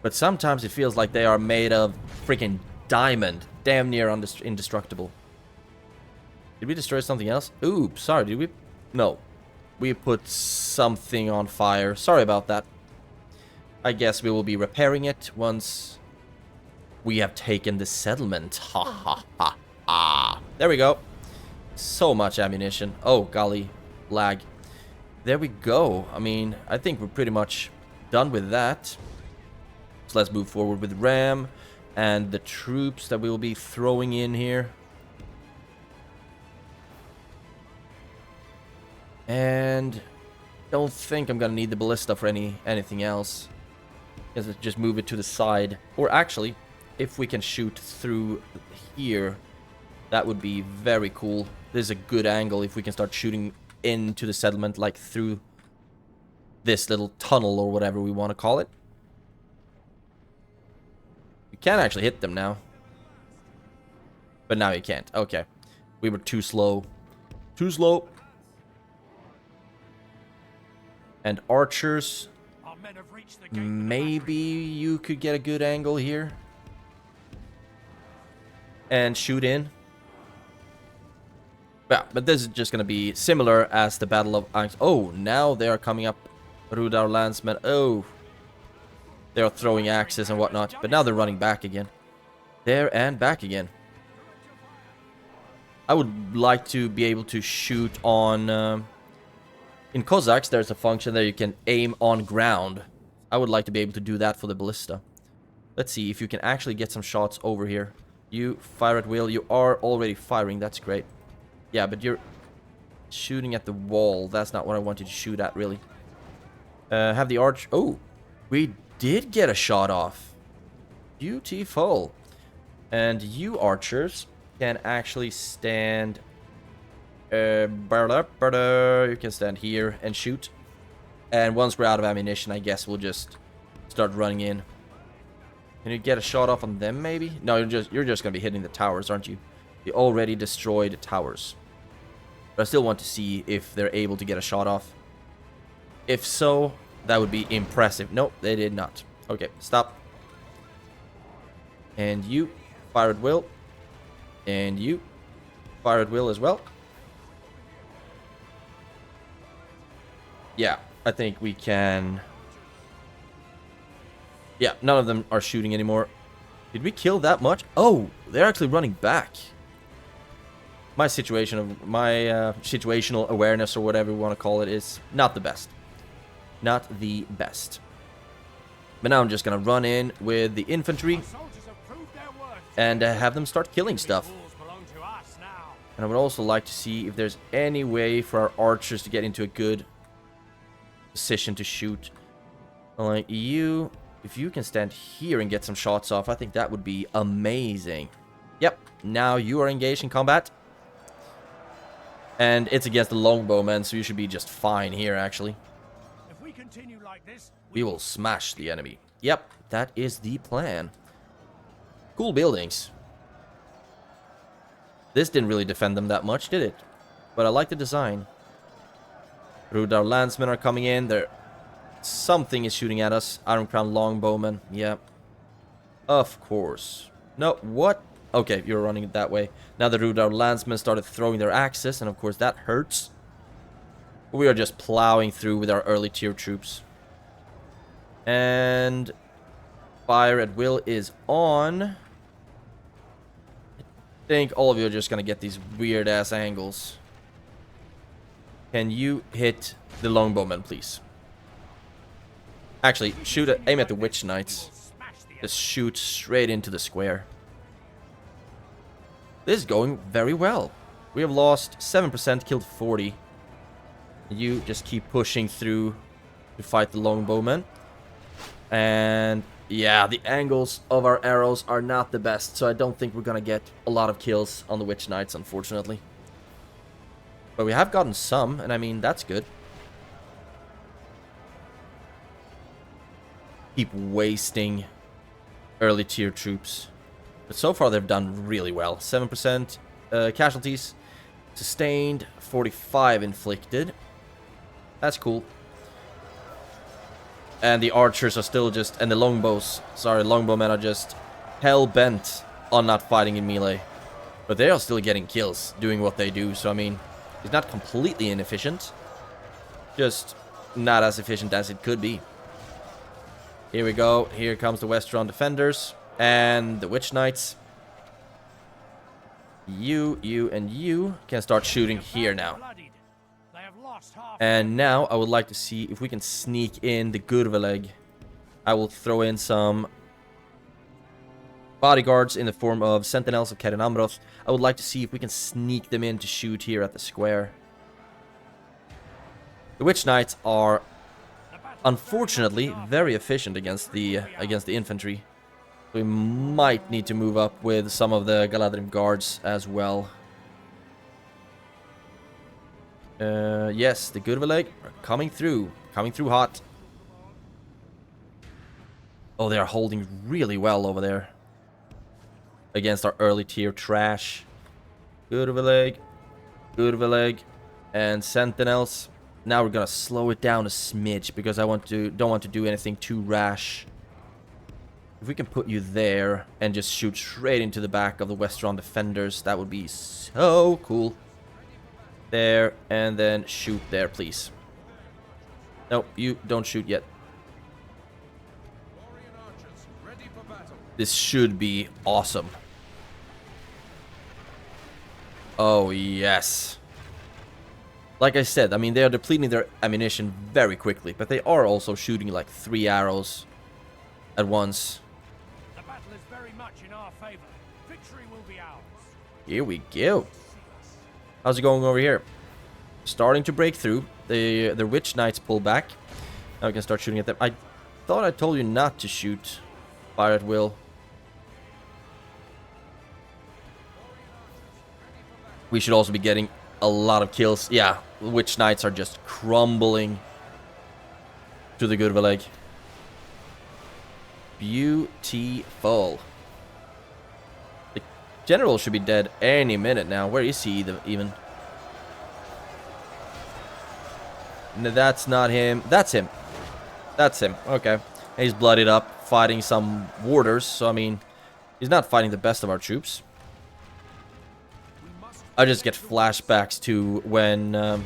But sometimes it feels like they are made of freaking diamond. Damn near indestructible. Did we destroy something else? Oops, sorry, did we? No. We put something on fire. Sorry about that. I guess we will be repairing it once we have taken the settlement. Ha ha ha ha. There we go. So much ammunition. Oh, golly. Lag. There we go. I mean, I think we're pretty much done with that. So let's move forward with Ram and the troops that we will be throwing in here. And don't think I'm gonna need the ballista for anything else. Let's just move it to the side. Or actually, if we can shoot through here, that would be very cool. This is a good angle if we can start shooting into the settlement, like through this little tunnel or whatever we want to call it. You can actually hit them now. But now you can't. Okay. We were too slow. Too slow. And archers, maybe you could get a good angle here and shoot in. Yeah, but this is just going to be similar as the Battle of Angst. Oh, now they are coming up. Rudar Landsmen. Oh, they are throwing axes and whatnot. But now they're running back again. There and back again. I would like to be able to shoot on... in Cossacks, there's a function that you can aim on ground. I would like to be able to do that for the ballista. Let's see if you can actually get some shots over here. You fire at will. You are already firing. That's great. Yeah, but you're shooting at the wall. That's not what I wanted to shoot at, really. Have the arch... Oh, we did get a shot off. Beautiful. And you archers can actually stand... you can stand here and shoot. And once we're out of ammunition, I guess we'll just start running in. Can you get a shot off on them, maybe? No, you're just gonna be hitting the towers, aren't you? You already destroyed towers. But I still want to see if they're able to get a shot off. If so, that would be impressive. Nope, they did not. Okay, stop. And you, fire at will. And you, fire at will as well. Yeah, I think we can... Yeah, none of them are shooting anymore. Did we kill that much? Oh, they're actually running back. My situational awareness, or whatever we want to call it, is not the best. Not the best. But now I'm just going to run in with the infantry and have them start killing stuff. And I would also like to see if there's any way for our archers to get into a good position to shoot. Like you, if you can stand here and get some shots off, I think that would be amazing. Yep, now you are engaged in combat. And it's against the longbowmen, so you should be just fine here, actually. If we continue like this, we will smash the enemy. Yep, that is the plan. Cool buildings. This didn't really defend them that much, did it? But I like the design. Rudar Landsmen are coming in. Something is shooting at us. Iron Crown Longbowmen. Yep. Of course. No, what? Okay, you're running it that way. Now the Rudar Landsmen started throwing their axes, and of course that hurts. We are just plowing through with our early tier troops. And fire at will is on. I think all of you are just gonna get these weird ass angles. Can you hit the longbowmen, please? Actually, aim at the witch knights. Just shoot straight into the square. This is going very well. We have lost 7%, killed 40. You just keep pushing through to fight the longbowmen. And yeah, the angles of our arrows are not the best, so I don't think we're gonna get a lot of kills on the witch knights, unfortunately. But we have gotten some, and I mean, that's good. Keep wasting early tier troops. But so far they've done really well. 7% casualties. Sustained. 45 inflicted. That's cool. And the archers are still just... And the longbowmen are just hell-bent on not fighting in melee. But they are still getting kills, doing what they do. So, I mean, it's not completely inefficient. Just not as efficient as it could be. Here we go. Here comes the Westron defenders. And the witch knights. You, and you can start shooting here now. And now I would like to see if we can sneak in the Gurveleg. I will throw in some bodyguards in the form of sentinels of Caer Amroth. I would like to see if we can sneak them in to shoot here at the square. The witch knights are unfortunately very efficient against the infantry. We might need to move up with some of the Galadhrim guards as well. Yes, the Gurveleg are coming through hot. Oh, they are holding really well over there against our early tier trash. Gurveleg, and sentinels. Now we're gonna slow it down a smidge because I don't want to do anything too rash. If we can put you there and just shoot straight into the back of the Westron defenders, that would be so cool. There, and then shoot there, please. No, you don't shoot yet. This should be awesome. Oh, yes. Like I said, I mean, they are depleting their ammunition very quickly, but they are also shooting like 3 arrows at once. The battle is very much in our favor. Victory will be ours. Here we go. How's it going over here? Starting to break through. The witch knights pull back. Now we can start shooting at them. I thought I told you not to shoot. Fire at will. We should also be getting a lot of kills. Yeah, the witch knights are just crumbling to the Gurveleg. Beautiful. The general should be dead any minute now. Where is he even? No, that's not him. That's him. That's him. Okay. He's bloodied up, fighting some warders. So, I mean, he's not fighting the best of our troops. I just get flashbacks to when I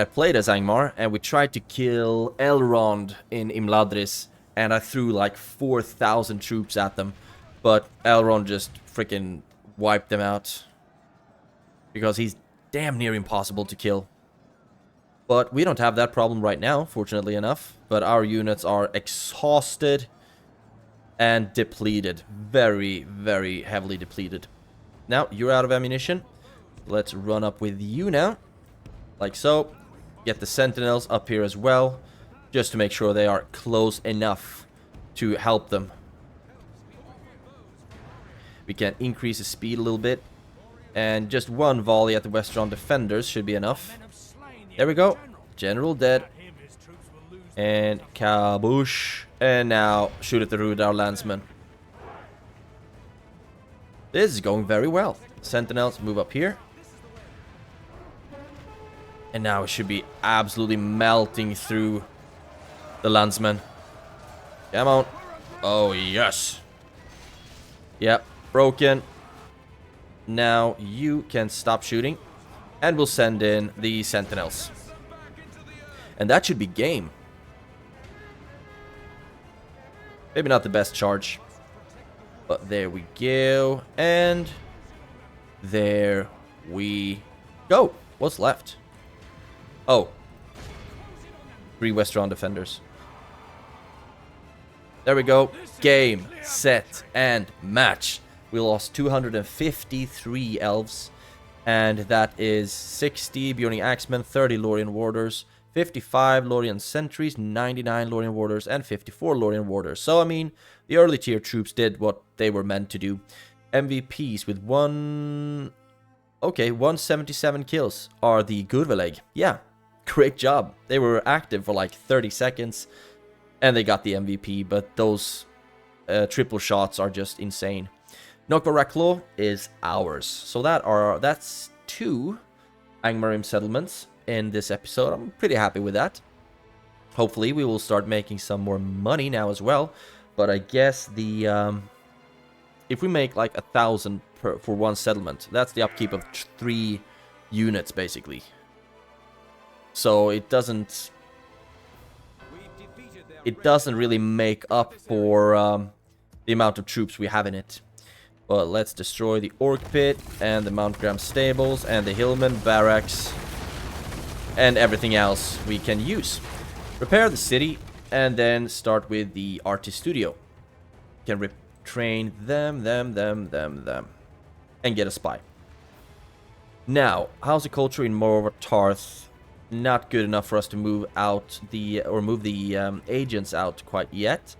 played as Angmar, and we tried to kill Elrond in Imladris, and I threw like 4,000 troops at them, but Elrond just freaking wiped them out because he's damn near impossible to kill. But we don't have that problem right now, fortunately enough. But our units are exhausted and depleted. Very, very heavily depleted. Now, you're out of ammunition. Let's run up with you now. Like so. Get the sentinels up here as well. Just to make sure they are close enough to help them. We can increase the speed a little bit. And just one volley at the Westron defenders should be enough. There we go. General dead. And kaboosh. And now shoot at the Rudar landsmen. This is going very well. Sentinels move up here. And now it should be absolutely melting through the landsmen. Come on. Oh, yes. Yep. Broken. Now you can stop shooting. And we'll send in the sentinels. And that should be game. Maybe not the best charge. But there we go. And there we go. What's left? Oh. 3 Westron defenders. There we go. Game, set, and match. We lost 253 elves. And that is 60 Bjorning Axemen, 30 Lórien Warders, 55 Lórien Sentries, 99 Lórien Warders, and 54 Lórien Warders. So, I mean, the early tier troops did what they were meant to do. MVPs with 177 kills are the Gudveleg. Yeah, great job. They were active for like 30 seconds, and they got the MVP, but those triple shots are just insane. Nokvaraklo is ours. So that's 2 Angmarim settlements in this episode. I'm pretty happy with that. Hopefully we will start making some more money now as well. But I guess the if we make like 1,000 for one settlement, that's the upkeep of 3 units basically. So it doesn't really make up for the amount of troops we have in it. But let's destroy the Orc Pit and the Mount Graham Stables and the Hillman Barracks and everything else we can use. Repair the city and then start with the Artist Studio. Can retrain them, and get a spy. Now, how's the culture in Morva Tarth? Not good enough for us to move out move the agents out quite yet.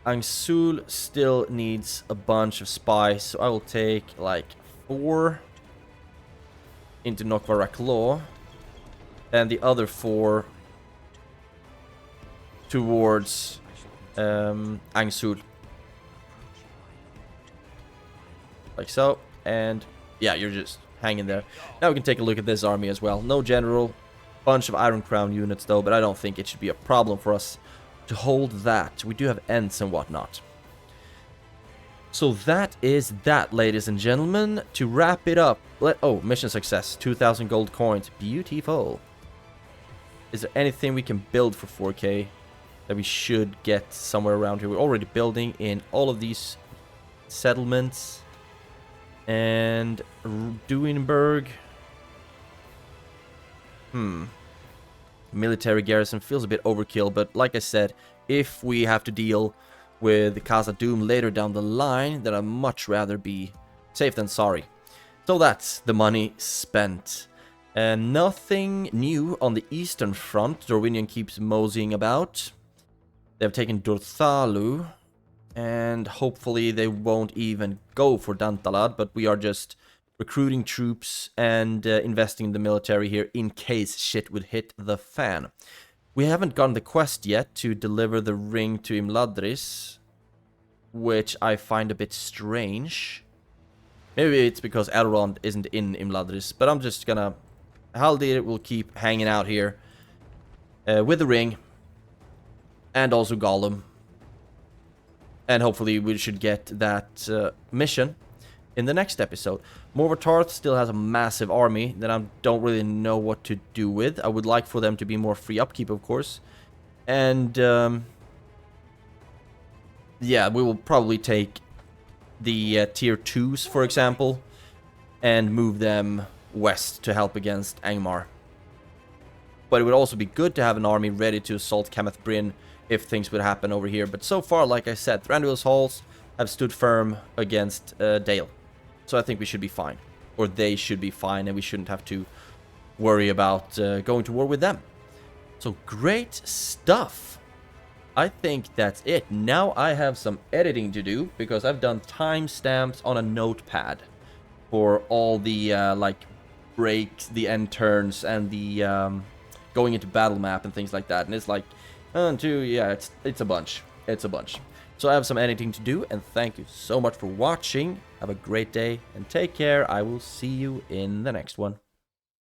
Angsul still needs a bunch of spies, so I will take like 4 into Nokvaraklo and the other 4 towards Angsul. Like so, and yeah, you're just hanging there. Now we can take a look at this army as well. No general, bunch of Iron Crown units though, but I don't think it should be a problem for us to hold that. We do have Ents and whatnot. So that is that, ladies and gentlemen. To wrap it up, mission success, 2,000 gold coins, beautiful. Is there anything we can build for 4K that we should get somewhere around here? We're already building in all of these settlements. And Duinberg. Military garrison feels a bit overkill, but like I said, if we have to deal with the Khazad-dûm later down the line, then I'd much rather be safe than sorry. So that's the money spent. And nothing new on the eastern front. Dorwinion keeps moseying about. They've taken Dorthalu, and hopefully they won't even go for Dantalad, but we are just recruiting troops and investing in the military here in case shit would hit the fan. We haven't gotten the quest yet to deliver the ring to Imladris, which I find a bit strange. Maybe it's because Elrond isn't in Imladris, but I'm just gonna... Haldir will keep hanging out here with the ring and also Gollum. And hopefully we should get that mission in the next episode. Morva Tarth still has a massive army that I don't really know what to do with. I would like for them to be more free upkeep, of course. And, yeah, we will probably take the tier 2s, for example, and move them west to help against Angmar. But it would also be good to have an army ready to assault Cameth Bryn if things would happen over here. But so far, like I said, Thranduil's Halls have stood firm against Dale. So I think we should be fine. Or they should be fine, and we shouldn't have to worry about going to war with them. So great stuff. I think that's it. Now I have some editing to do, because I've done timestamps on a notepad for all the, like, breaks, the end turns, and the going into battle map and things like that. And it's like, 1, 2, yeah, it's a bunch. It's a bunch. So I have some editing to do, and thank you so much for watching. Have a great day, and take care. I will see you in the next one.